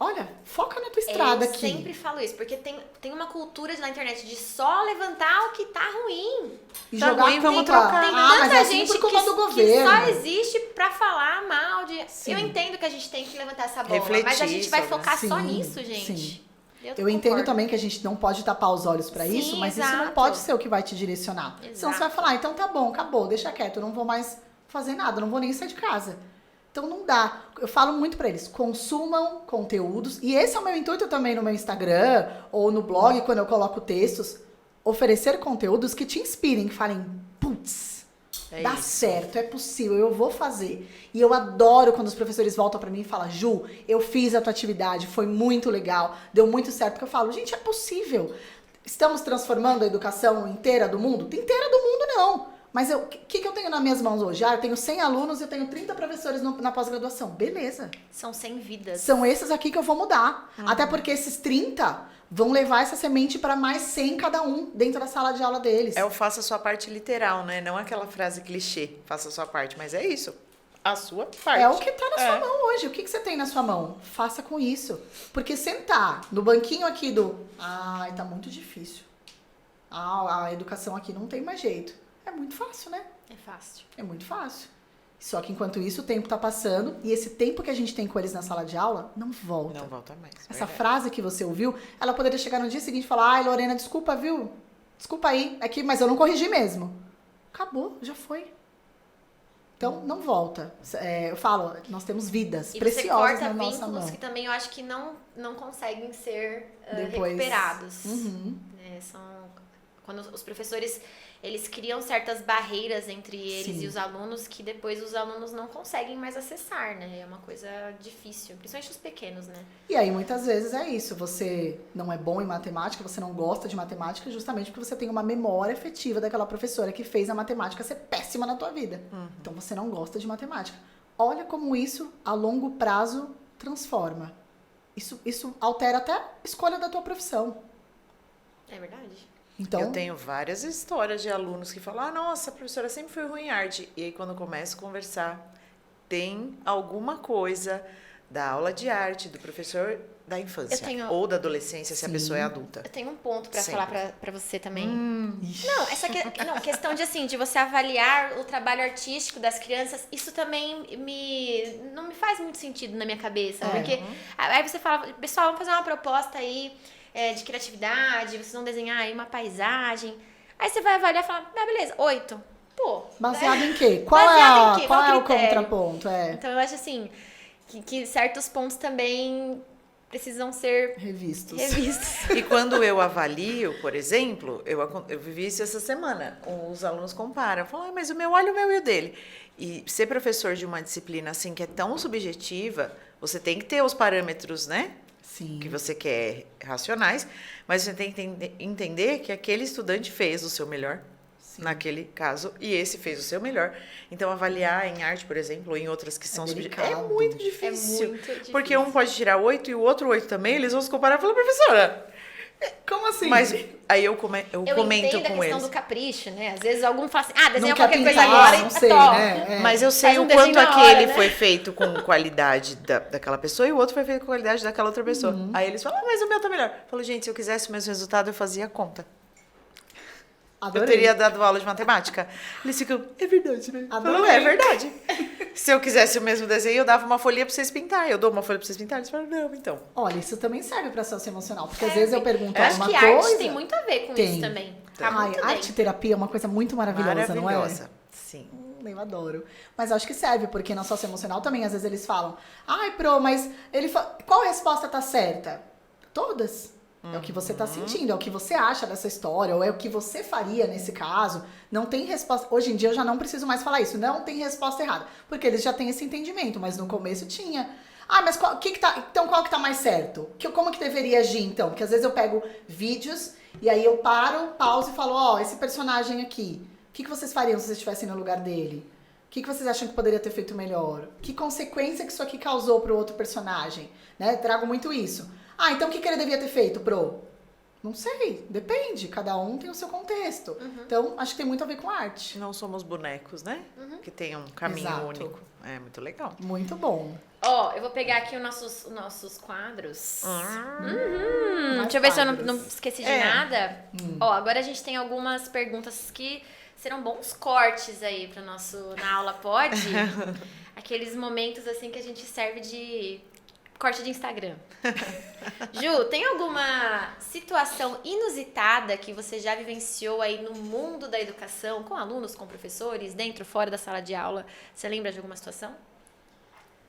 C: Olha, foca na tua estrada aqui.
A: Eu sempre falo isso, porque tem uma cultura na internet de só levantar o que tá ruim.
C: E
B: Tá
C: jogar
B: ruim,
C: a culpa.
B: vamos trocar.
A: Tem
C: mas
A: tanta
C: é assim
A: gente
C: por culpa do
A: que
C: governo.
A: só existe pra falar mal de...
C: Sim.
A: Eu entendo que a gente tem que levantar essa bola,
B: Refletir
A: mas a gente vai
B: sobre-
A: focar só
C: Sim,
A: nisso, gente.
C: sim. Eu
A: concordo.
C: entendo também que a gente não pode tapar os olhos pra
A: Sim,
C: isso, mas isso não
A: exato.
C: pode ser o que vai te direcionar. Senão
A: Exato.
C: você vai falar, então tá bom, acabou, deixa quieto, eu não vou mais fazer nada, eu não vou nem sair de casa. Então não dá. Eu falo muito pra eles, consumam conteúdos, e esse é o meu intuito também no meu Instagram, ou no blog, quando eu coloco textos, oferecer conteúdos que te inspirem, que falem, putz, dá certo, é possível, eu vou fazer. E eu adoro quando os professores voltam pra mim e falam, Ju, eu fiz a tua atividade, foi muito legal, deu muito certo, porque eu falo, gente, é possível. Estamos transformando a educação inteira do mundo? Inteira do mundo, não. Mas o que eu tenho nas minhas mãos hoje? Eu tenho 100 alunos e eu tenho 30 professores na pós-graduação. Beleza.
A: São 100 vidas.
C: São esses aqui que eu vou mudar. Até porque esses 30 vão levar essa semente para mais 100 cada um dentro da sala de aula deles.
B: É o faça a sua parte literal, né? Não aquela frase clichê, faça a sua parte, mas é isso. A sua parte.
C: É o que tá na sua mão hoje. O que você tem na sua mão? Faça com isso. Porque sentar no banquinho aqui tá muito difícil. A educação aqui não tem mais jeito. É muito fácil, né?
A: É fácil.
C: É muito fácil. Só que enquanto isso, o tempo tá passando e esse tempo que a gente tem com eles na sala de aula não volta.
B: Não volta mais.
C: Essa
B: verdade.
C: frase que você ouviu, ela poderia chegar no dia seguinte e falar: ai, Lorena, desculpa, viu? Desculpa aí, é que, mas eu não corrigi mesmo. Acabou, já foi. Então, não volta. Eu falo, nós temos vidas
A: E
C: preciosas
A: você
C: na
A: corta
C: nossa
A: vínculos
C: mão.
A: que também eu acho que não conseguem ser
C: Depois.
A: recuperados.
C: Uhum.
A: Né? Quando os professores, eles criam certas barreiras entre eles
C: Sim.
A: e os alunos que depois os alunos não conseguem mais acessar, né? É uma coisa difícil, principalmente os pequenos, né?
C: E aí, muitas vezes é isso. Você não é bom em matemática, você não gosta de matemática justamente porque você tem uma memória afetiva daquela professora que fez a matemática ser péssima na tua vida. Então, você não gosta de matemática. Olha como isso, a longo prazo, transforma. Isso altera até a escolha da tua profissão.
A: É verdade.
C: Então,
B: Eu tenho várias histórias de alunos que falam: nossa, a professora sempre foi ruim em arte. E aí, quando eu começo a conversar, tem alguma coisa da aula de arte, do professor da infância. Ou da adolescência, se a
C: Sim.
B: pessoa é adulta.
A: Eu tenho um ponto pra
B: Sempre.
A: falar pra você também.
C: ixi,
A: Não, questão de assim, de você avaliar o trabalho artístico das crianças, isso também não me faz muito sentido na minha cabeça. Porque aí você fala, pessoal, vamos fazer uma proposta aí de criatividade, vocês vão desenhar aí uma paisagem. Aí você vai avaliar e fala, beleza, 8. Pô.
C: baseado em quê?
A: Baseado em quê?
C: Qual é o
A: critério?
C: contraponto?
A: Então eu acho assim, que certos pontos também precisam ser
C: Revistos.
A: revistos.
B: E quando eu avalio, por exemplo, eu vivi isso essa semana. Os alunos comparam, falam: mas o meu olha o meu e o dele. E ser professor de uma disciplina assim que é tão subjetiva, você tem que ter os parâmetros, né?
C: Sim.
B: Que você quer racionais, mas você tem que entender que aquele estudante fez o seu melhor naquele caso e esse fez o seu melhor. Então, avaliar em arte, por exemplo, ou em outras que são subjetivas, é muito difícil.
A: É muito difícil.
B: Porque um pode tirar 8 e o outro 8 também, eles vão se comparar e falar: professora,
C: Como assim?
B: mas aí eu comento
A: Eu
B: com
A: entendo a questão
B: eles.
A: do capricho, né? Às vezes algum fala assim, desenha
C: Não quer
A: qualquer coisa
C: pintar,
A: agora
C: não
A: e
C: sei,
A: top.
C: né?
B: Mas eu sei
A: Faz um
B: o quanto
A: desenho na
B: aquele
A: hora, né?
B: foi feito com qualidade daquela pessoa e o outro foi feito com qualidade daquela outra pessoa. Aí eles falam: mas o meu tá melhor. Eu falo: gente, se eu quisesse o mesmo resultado, eu fazia a conta.
C: Adorei.
B: Eu teria dado aula de matemática. Eles ficam: é verdade, né? Eu falo:
C: Adorei.
B: é verdade. Se eu quisesse o mesmo desenho, eu dava uma folhinha pra vocês pintar. Eu dou uma folha pra vocês pintar. Eles falam: não, então.
C: Olha, isso também serve para socioemocional, porque às vezes eu pergunto
A: Eu acho
C: uma
A: que
C: coisa...
A: arte tem muito a ver com
C: Tem.
A: isso também. Tá
C: Ai,
A: muito bem.
C: arte terapia é uma coisa muito maravilhosa, não é?
B: Maravilhosa. Sim.
C: Eu adoro. Mas acho que serve, porque na socioemocional também, às vezes, eles falam: ai, Pro, mas qual resposta tá certa? Todas. É o que você tá sentindo, é o que você acha dessa história, ou é o que você faria nesse caso. Não tem resposta. Hoje em dia eu já não preciso mais falar isso. Não tem resposta errada. Porque eles já têm esse entendimento, mas no começo tinha. Ah, mas então qual que tá mais certo? Como que deveria agir, então? Porque às vezes eu pego vídeos e aí eu pauso e falo: esse personagem aqui, o que vocês fariam se vocês estivessem no lugar dele? O que vocês acham que poderia ter feito melhor? Que consequência que isso aqui causou pro outro personagem? Né? Trago muito isso. Então o que ele devia ter feito, Pro? Não sei, depende. Cada um tem o seu contexto. Então, acho que tem muito a ver com arte.
B: Não somos bonecos, né? Que tem um caminho
C: Exato.
B: único. É muito legal.
C: Muito bom.
A: Ó, eu vou pegar aqui os nossos quadros.
C: Mais
A: Deixa eu ver se eu
C: quadros.
A: não esqueci de nada. Ó, agora a gente tem algumas perguntas que serão bons cortes aí para nosso Na Aula Pode. Aqueles momentos assim que a gente serve de corte de Instagram. Ju, tem alguma situação inusitada que você já vivenciou aí no mundo da educação, com alunos, com professores, dentro, fora da sala de aula? Você lembra de alguma situação?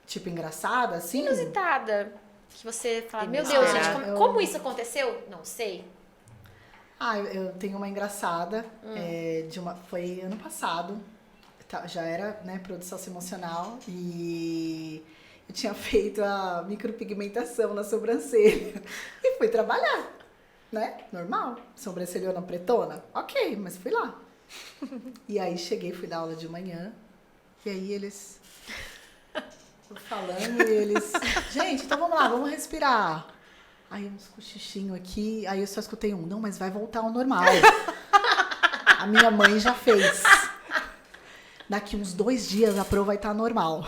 C: Tipo, engraçada, assim?
A: Inusitada. Que você fala, meu Deus,
B: Inesperada.
A: gente, como isso aconteceu? Não sei.
C: Eu tenho uma engraçada. Foi ano passado. Já era, né, produção emocional. E eu tinha feito a micropigmentação na sobrancelha. E fui trabalhar, né? Normal. Sobrancelhona pretona. Ok, mas fui lá. E aí cheguei, fui dar aula de manhã. E aí eles... falando e eles... Gente, então vamos lá, vamos respirar. Aí uns cochichinhos aqui. Aí eu só escutei não, mas vai voltar ao normal. A minha mãe já fez. Daqui uns 2 dias a Pro vai estar normal.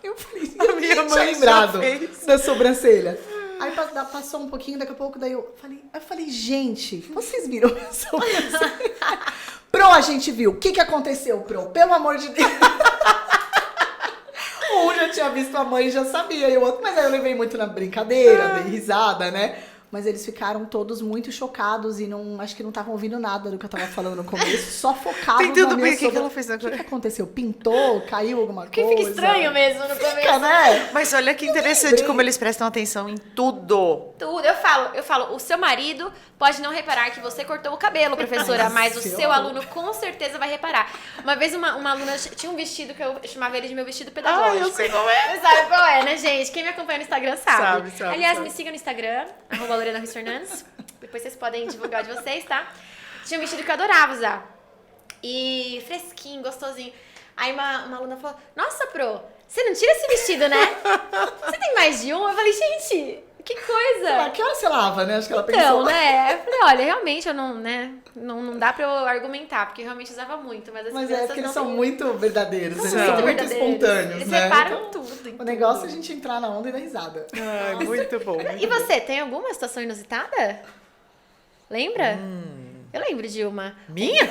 C: Eu falei,
B: A minha mãe já
C: lembrado
B: fez.
C: da sobrancelha. Aí passou um pouquinho, daqui a pouco, daí eu falei, gente, vocês viram essa Pro, a gente viu. O que aconteceu, Pro? Pelo amor de Deus. Um já tinha visto a mãe e já sabia, e o outro, mas aí eu levei muito na brincadeira, dei risada, né? Mas eles ficaram todos muito chocados e acho que não estavam ouvindo nada do que eu tava falando no começo, só focados
B: Tem tudo
C: na minha
B: bem, o que ela fez
C: O
B: agora?
C: que aconteceu? Pintou? Caiu alguma
A: Porque
C: coisa?
A: fica estranho mesmo no começo.
C: Fica, né?
B: Mas olha que interessante como eles prestam atenção em tudo.
A: Tudo. Eu falo, o seu marido pode não reparar que você cortou o cabelo, professora, mas o seu aluno com certeza vai reparar. Uma vez uma aluna tinha um vestido que eu chamava ele de meu vestido pedagógico.
B: Eu sei qual é.
A: Você sabe qual é, né, gente? Quem me acompanha no Instagram sabe.
B: Sabe.
A: Aliás, me siga no Instagram, @Lorena Ruiz Fernandes. Depois vocês podem divulgar de vocês, tá? Tinha um vestido que eu adorava usar. E fresquinho, gostosinho. Aí uma aluna falou, nossa, Pro, você não tira esse vestido, né? Você tem mais de um? Eu falei, gente, que coisa.
C: Que hora você lava, né? Acho que ela
A: Então,
C: pensou.
A: né? Eu falei, olha, realmente eu não, né? Não dá pra eu argumentar, porque eu realmente usava muito. Mas as
C: Mas
A: crianças
C: porque eles
A: não
C: são
A: têm-
C: muito verdadeiros, eles
B: São
C: são muito
A: verdadeiros.
C: espontâneos,
A: Eles
C: né?
A: reparam
C: Então,
A: tudo.
C: o negócio é a gente entrar na onda e dar risada.
B: Ai, muito bom.
A: E você, tem alguma situação inusitada? Lembra? Eu lembro de uma.
B: Minha?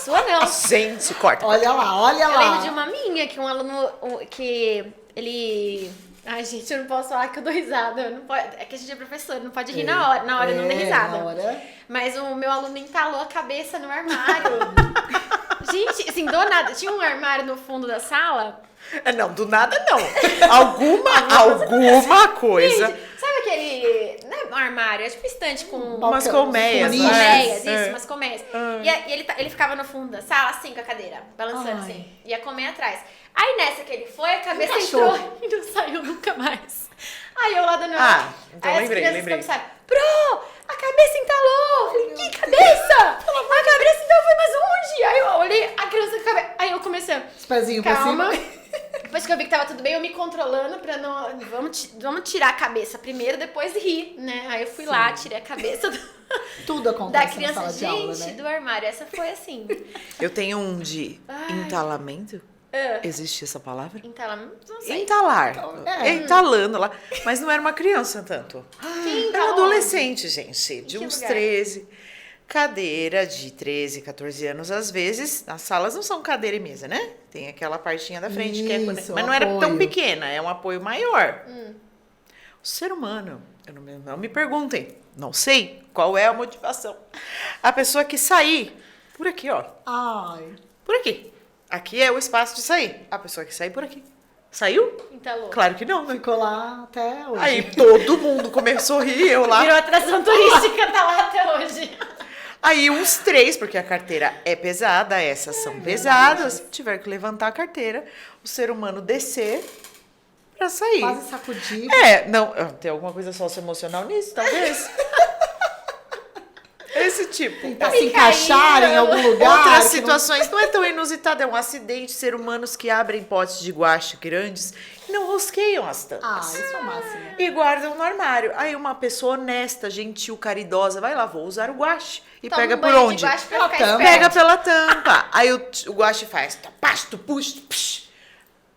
A: Sua não.
B: Gente, corta.
C: Olha lá.
A: Eu lembro de uma minha, que um aluno, que ele... Ai, gente, eu não posso falar que eu dou risada. Não pode, é que a gente é professor, não pode rir na hora eu não dei risada.
C: Na hora.
A: Mas o meu aluno entalou a cabeça no armário. Gente, assim, do nada. Tinha um armário no fundo da sala.
B: Não, do nada não. Alguma coisa.
A: Gente, sabe aquele... Não é um armário, é tipo estante com...
B: Umas colmeias,
C: Nicho.
A: Colmeias,
B: né?
A: isso, umas colmeias. E ele ficava no fundo da sala, assim, com a cadeira, balançando,
C: Ai.
A: assim. Ia comer atrás. Aí nessa que ele foi, a cabeça
C: Encaixou.
A: entrou e não saiu nunca mais. Aí eu lá dando...
B: Então
A: aí
B: lembrei.
A: as crianças começaram, Pro, a cabeça entalou. Eu falei, que cabeça? A cabeça entalou, foi, mas onde? Aí eu olhei, a criança com a cabeça... Aí eu comecei,
C: Os pezinhos pra
A: calma.
C: cima.
A: Depois que eu vi que tava tudo bem, eu me controlando pra não... Vamos tirar a cabeça primeiro, depois rir, né? Aí eu fui lá, tirei a cabeça
C: Tudo
A: da
C: acontece na
A: criança.
C: sala de aula,
A: Gente,
C: né?
A: do armário. Essa foi assim.
B: Eu tenho um de
A: Ai.
B: entalamento.
A: Ah,
B: Existe essa palavra?
A: Entalamento, não sei.
B: Entalar.
C: é.
B: Entalando lá. Mas não era uma criança tanto.
A: Quem
B: Era um
A: entalou?
B: adolescente, gente. De
A: que
B: uns
A: lugar?
B: 13. Cadeira de 13, 14 anos, às vezes. Nas salas não são cadeira e mesa, né? Tem aquela partinha da frente que é...
C: Isso,
B: Mas não era tão
C: apoio.
B: pequena, é um apoio maior. O ser humano, não me perguntem, não sei qual é a motivação. A pessoa que sair, por aqui, ó.
C: Ai.
B: Por aqui. Aqui é o espaço de sair. A pessoa que sair por aqui. Saiu?
A: Entalou.
B: Claro que não, né?
C: Ficou lá até hoje.
B: Aí todo mundo começou a rir, eu lá.
A: Virou atração turística, tá lá até hoje.
B: Aí uns 3, porque a carteira é pesada, essas são pesadas. Tiveram que levantar a carteira, o ser humano descer pra sair.
C: Quase sacudir.
B: Não, tem alguma coisa socioemocional nisso, talvez? Esse tipo.
C: Tentar
A: Me
C: se encaixar
A: caíram.
C: em algum lugar.
B: Outras
C: que não-
B: situações não é tão inusitado, é um acidente, ser humanos que abrem potes de guache grandes e não rosqueiam as tampas.
C: Ah, isso é o máximo.
B: E guardam no armário. Aí uma pessoa honesta, gentil, caridosa, vai lá, vou usar o guache. E
A: Toma
B: pega
A: um
B: por
A: banho de
B: onde?
A: guache pra
C: Pela
A: ficar
C: tampa.
A: esperto.
B: Pega pela tampa. Aí o guache faz, pasto, puxa, psh.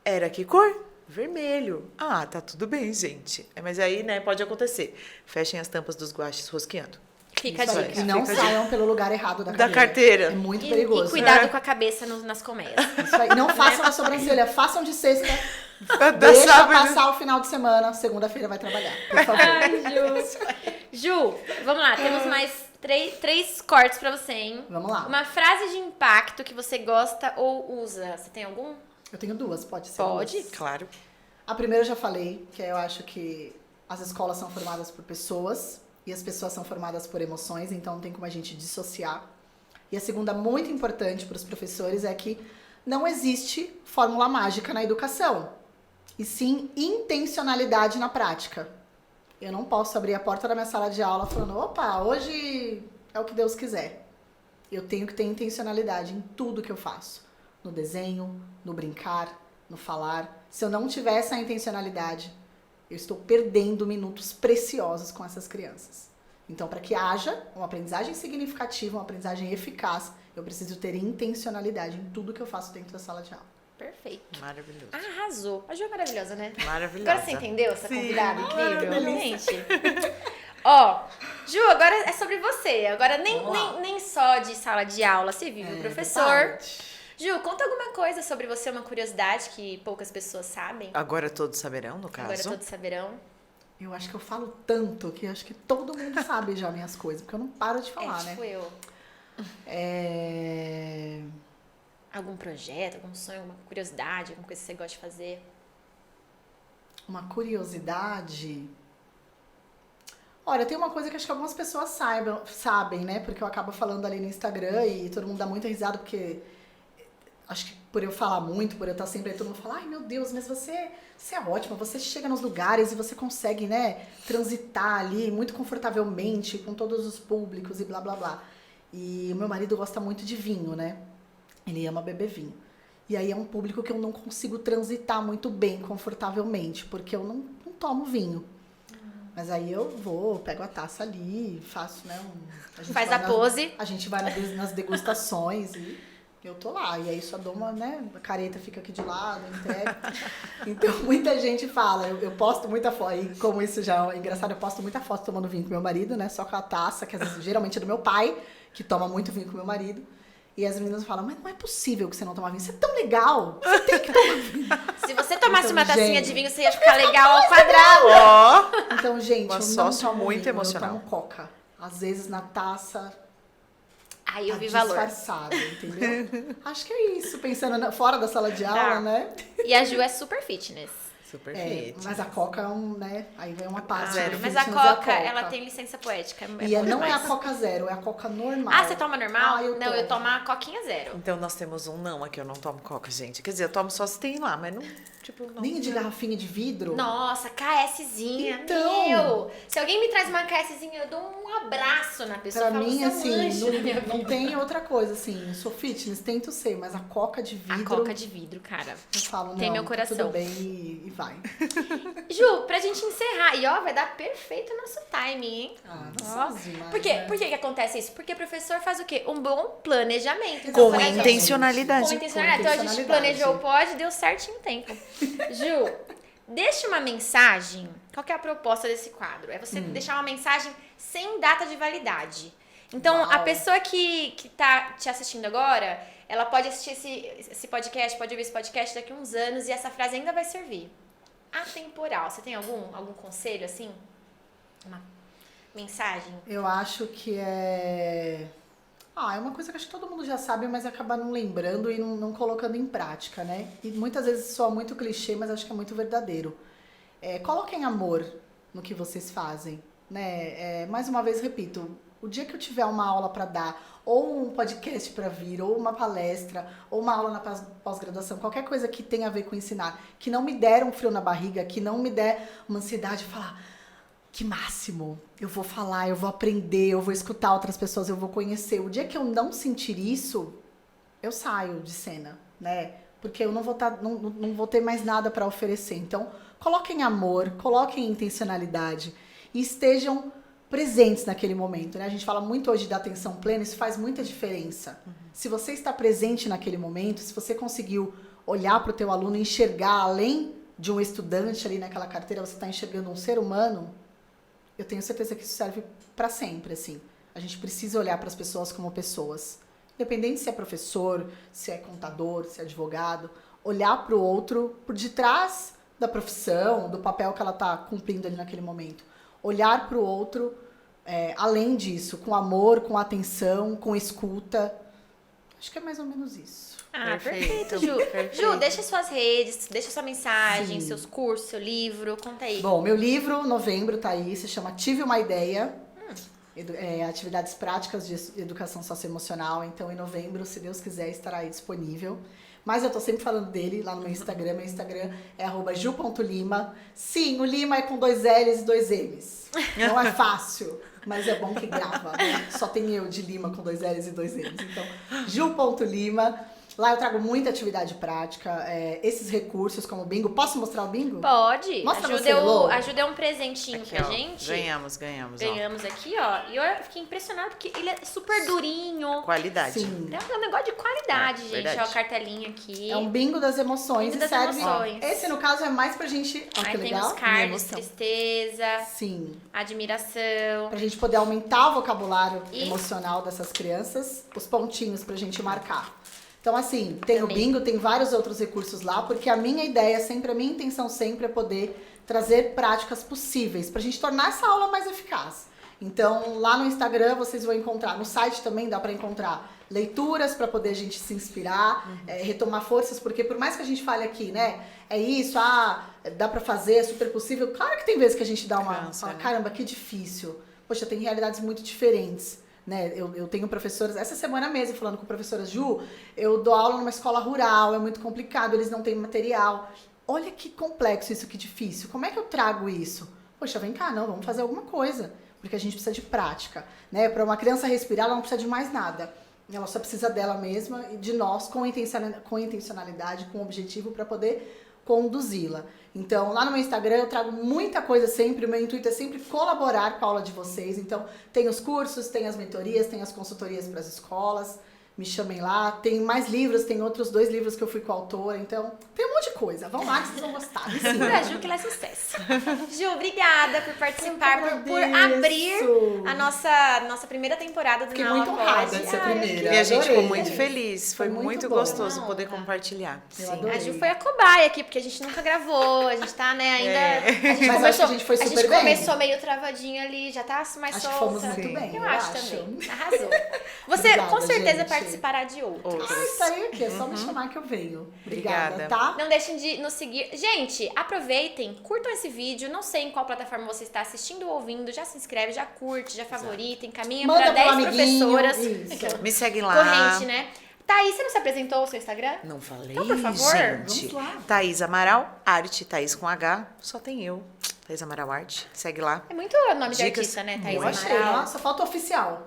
B: Era que cor? Vermelho. Ah, tá tudo bem, gente. Mas aí, né, pode acontecer. Fechem as tampas dos guaches rosqueando.
A: Fica a
C: Isso aí.
A: dica.
C: E não
B: Fica a
C: saiam pelo lugar errado da
B: Da
C: carteira.
B: carteira.
C: É muito
A: E
C: perigoso.
A: cuidado
B: É.
A: com a cabeça nas colmeias.
C: Isso aí. Não façam na sobrancelha, façam de sexta.
B: Da
C: Deixa
B: sábado.
C: passar o final de semana, segunda-feira vai trabalhar, por favor.
A: Ai, Ju, vamos lá, temos mais três cortes pra você, hein?
C: Vamos lá.
A: Uma frase de impacto que você gosta ou usa. Você tem algum?
C: Eu tenho duas, pode ser?
A: Pode.
C: duas?
B: Claro.
C: A primeira eu já falei, que eu acho que as escolas são formadas por pessoas e as pessoas são formadas por emoções, então não tem como a gente dissociar. E a segunda, muito importante para os professores, é que não existe fórmula mágica na educação, e sim intencionalidade na prática. Eu não posso abrir a porta da minha sala de aula falando, opa, hoje é o que Deus quiser. Eu tenho que ter intencionalidade em tudo que eu faço. No desenho, no brincar, no falar. Se eu não tiver essa intencionalidade, eu estou perdendo minutos preciosos com essas crianças. Então, para que haja uma aprendizagem significativa, uma aprendizagem eficaz, eu preciso ter intencionalidade em tudo que eu faço dentro da sala de aula.
A: Perfeito.
B: Maravilhoso.
A: Arrasou. A Ju é maravilhosa, né?
B: Maravilhosa.
A: Agora você entendeu essa convidada incrível?
C: delícia.
A: Gente. Ó, Ju, agora é sobre você. Agora nem só de sala de aula. Você vive o professor.
C: Verdade.
A: Ju, conta alguma coisa sobre você, uma curiosidade que poucas pessoas sabem.
B: Agora todos saberão, no caso.
A: Agora todos saberão.
C: Eu acho que eu falo tanto que acho que todo mundo sabe já minhas coisas, porque eu não paro de falar, né?
A: Tipo eu. Algum projeto, algum sonho, alguma curiosidade, alguma coisa que você gosta de fazer?
C: Uma curiosidade. Olha, tem uma coisa que acho que algumas pessoas sabem, né? Porque eu acabo falando ali no Instagram e todo mundo dá muita risada, porque acho que por eu falar muito, por eu estar sempre aí, todo mundo fala, ai meu Deus, mas você é ótima, você chega nos lugares e você consegue, né, transitar ali muito confortavelmente com todos os públicos e blá blá blá. E o meu marido gosta muito de vinho, né? Ele ama beber vinho. E aí é um público que eu não consigo transitar muito bem, confortavelmente, porque eu não tomo vinho. Mas aí eu vou, pego a taça ali, faço, né?
A: Faz a pose.
C: A gente vai nas degustações e eu tô lá. E aí só dou uma, né? A careta fica aqui de lado, entrega. Então muita gente fala, eu posto muita foto, e como isso já é engraçado, eu posto muita foto tomando vinho com meu marido, né? Só com a taça, que às vezes, geralmente é do meu pai, que toma muito vinho com meu marido. E as meninas falam, mas não é possível que você não toma vinho. Você é tão legal. Você tem que tomar vinho.
A: Se você tomasse
C: Então,
A: uma tacinha
C: gente,
A: de vinho, você ia ficar legal ao quadrado.
B: Ó,
C: Então, gente,
B: Uma
C: eu não
B: sócia
C: tomo
B: muito
C: vinho,
B: emocional.
C: eu tomo coca. Às vezes na taça,
A: Aí eu
C: tá
A: vi valor.
C: disfarçado, entendeu? Acho que é isso. Pensando fora da sala de aula, né?
A: E a Ju é super fitness.
B: super
C: É,
B: fit.
C: mas a coca é né? Aí vem uma parte.
B: Zero.
C: do
A: Mas a
C: fitness é
A: Coca, ela tem licença poética.
C: E
A: bom
C: não é a
A: demais.
C: Coca Zero, é a Coca normal.
A: Ah, você toma normal?
C: Ah, eu
A: não, eu
C: tomo.
A: tomo a Coquinha Zero.
B: Então nós temos um não aqui, eu não tomo coca, gente. Quer dizer, eu tomo só se tem lá, mas não, tipo, não.
C: Nem de garrafinha de vidro.
A: Nossa, KSzinha.
C: Então.
A: Meu! Se alguém me traz uma KSzinha, eu dou um abraço na pessoa.
C: Pra
A: eu falo,
C: mim,
A: "Você é um
C: assim,
A: anjo na minha
C: não
A: vida."
C: tem outra coisa, assim. Eu sou fitness, tento ser, mas a Coca de
A: A
C: vidro.
A: Coca de vidro, cara.
C: Eu falo,
A: tem
C: não,
A: meu
C: tá
A: coração.
C: tudo bem e vai.
A: Ju, pra gente encerrar, e ó, vai dar perfeito o nosso timing, hein?
C: Ah,
A: Ó,
C: não somos demais,
A: Por quê?
C: né?
A: Por que que acontece isso? Porque o professor faz o quê? Um bom planejamento.
B: Com
A: quando a gente-
B: intencionalidade.
A: Com intencionalidade. Então a gente
C: intencionalidade.
A: planejou o pod, deu certinho o tempo. Ju, deixa uma mensagem. Qual que é a proposta desse quadro? É você deixar uma mensagem sem data de validade. Então, a
C: Uau.
A: pessoa que tá te assistindo agora, ela pode assistir esse podcast, pode ouvir esse podcast daqui a uns anos e essa frase ainda vai servir. Atemporal. Você tem algum conselho, assim? Uma mensagem?
C: Eu acho que é uma coisa que acho que todo mundo já sabe, mas acaba não lembrando e não colocando em prática, né? E muitas vezes soa muito clichê, mas acho que é muito verdadeiro. Coloquem amor no que vocês fazem, né? Mais uma vez, repito, o dia que eu tiver uma aula para dar, ou um podcast para vir, ou uma palestra, ou uma aula na pós-graduação, qualquer coisa que tenha a ver com ensinar, que não me der um frio na barriga, que não me der uma ansiedade de falar, que máximo, eu vou falar, eu vou aprender, eu vou escutar outras pessoas, eu vou conhecer. O dia que eu não sentir isso, eu saio de cena, né? Porque eu não vou ter mais nada para oferecer. Então, coloquem amor, coloquem intencionalidade e estejam presentes naquele momento, né? A gente fala muito hoje da atenção plena, isso faz muita diferença. Se você está presente naquele momento, se você conseguiu olhar para o teu aluno e enxergar além de um estudante ali naquela carteira, você está enxergando um ser humano, eu tenho certeza que isso serve para sempre, assim. A gente precisa olhar para as pessoas como pessoas. Independente se é professor, se é contador, se é advogado, olhar para o outro por detrás da profissão, do papel que ela está cumprindo ali naquele momento. Olhar para o outro, além disso, com amor, com atenção, com escuta. Acho que é mais ou menos isso.
A: Ah,
B: Perfeito,
A: perfeito, Ju.
B: perfeito.
A: Ju, deixa suas redes, deixa sua mensagem,
C: Sim.
A: seus cursos, seu livro, conta aí.
C: Bom, meu livro, novembro, tá aí, se chama Tive Uma Ideia. Atividades práticas de educação socioemocional. Então, em novembro, se Deus quiser, estará aí disponível. Mas eu tô sempre falando dele lá no meu Instagram. Meu Instagram é @ju.lima. Sim, o Lima é com 2 L's e 2 M's. Não é fácil, mas é bom que grava, né? Só tem eu de Lima com 2 L's e 2 M's. Então, ju.lima. Lá eu trago muita atividade prática, esses recursos como o bingo. Posso mostrar o bingo?
A: Pode.
C: Mostra
A: Ajuda
C: você, Lô.
A: Ajuda um presentinho
B: Aqui,
A: pra
B: ó,
A: gente.
B: Ganhamos.
A: Ganhamos aqui, ó. E eu fiquei impressionada porque ele é super durinho.
B: Qualidade.
C: Sim.
A: É um negócio de qualidade, gente.
B: verdade.
A: Ó, a cartelinha aqui.
C: É um bingo das emoções
A: Bingo
C: e
A: das
C: serve.
A: emoções.
C: Esse, no caso, é mais pra gente. Ó,
A: Aí
C: que
A: tem
C: legal.
A: os cards,
B: emoção.
A: tristeza,
C: Sim.
A: admiração.
C: Pra gente poder aumentar o vocabulário
A: E-
C: emocional dessas crianças, os pontinhos pra gente marcar. Então, assim, tem
A: Também.
C: o bingo, tem vários outros recursos lá, porque a minha ideia sempre, a minha intenção sempre é poder trazer práticas possíveis pra gente tornar essa aula mais eficaz. Então, lá no Instagram vocês vão encontrar, no site também dá pra encontrar leituras pra poder a gente se inspirar, retomar forças, porque por mais que a gente fale aqui, né, é isso, dá pra fazer, é super possível. Claro que tem vezes que a gente dá
B: Cansa,
C: fala,
B: né?
C: caramba, que difícil. Poxa, tem realidades muito diferentes, né? Eu tenho professoras, essa semana mesmo, falando com professoras, Ju, eu dou aula numa escola rural, é muito complicado, eles não têm material. Olha que complexo isso, que difícil. Como é que eu trago isso? Poxa, vem cá, não, vamos fazer alguma coisa. Porque a gente precisa de prática, né? Para uma criança respirar, ela não precisa de mais nada. Ela só precisa dela mesma e de nós com intencionalidade, com objetivo para poder conduzi-la. Então, lá no meu Instagram eu trago muita coisa sempre, o meu intuito é sempre colaborar com a aula de vocês. Então, tem os cursos, tem as mentorias, tem as consultorias para as escolas. Me chamem lá. Tem mais livros, tem outros 2 livros que eu fui coautora. Então, tem um monte de coisa. Vão lá que vocês vão gostar. Me sigam.
A: Por a Ju que ela é sucesso. Ju, obrigada por participar,
C: Eu
A: por
C: agradeço.
A: abrir a nossa primeira temporada do
C: Fiquei
A: Na Aula
C: muito honrada
A: Pode.
C: de ser a
A: Ai,
C: primeira.
B: E a gente ficou
C: Adorei.
B: muito feliz. Foi
C: Foi
B: muito
C: muito bom.
B: gostoso
A: Não,
B: poder
A: tá.
B: compartilhar.
C: Eu adorei.
A: A Ju foi a cobaia aqui, porque a gente nunca gravou, a gente tá, né, ainda... A gente
C: Mas acho que a gente foi super bem.
A: começou meio travadinho ali, já tá mais
C: Acho
A: solta.
C: que fomos muito
B: Sim.
C: bem.
A: Eu acho também. Arrasou. Você
C: Obrigada,
A: com certeza
C: gente.
A: participará de outros.
C: Ah, estarei aqui. É só me chamar que eu venho. Obrigada,
B: Obrigada.
C: tá?
A: Não deixem de nos seguir. Gente, aproveitem, curtam esse vídeo. Não sei em qual plataforma você está assistindo ou ouvindo. Já se inscreve, já curte, já favorita, encaminha
C: Manda
A: para
C: pro
A: 10
C: amiguinho.
A: professoras.
C: Isso.
B: Me segue lá.
A: Corrente, né? Thaís, você não se apresentou o seu Instagram?
B: Não falei,
A: Então, por favor,
B: gente.
C: vamos lá.
B: Thaís Amaral, arte, Thaís com H, só tem eu. Thaís Amaral Arte, segue lá.
A: É muito nome de
B: Dicas.
A: artista, né, Thaís
C: Eu achei.
A: Amaral?
C: Nossa, falta oficial.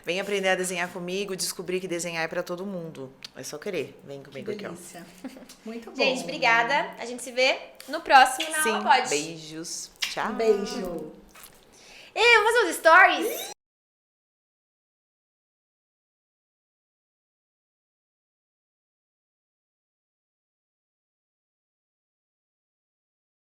B: Vem aprender a desenhar comigo, descobrir que desenhar é pra todo mundo. É só querer. Vem
C: Que
B: comigo aqui, ó.
C: delícia. Muito bom.
A: Gente, obrigada. A gente se vê no próximo Na Aula
B: Sim,
A: Pode.
B: beijos. Tchau.
C: Um beijo.
A: E vamos fazer os stories?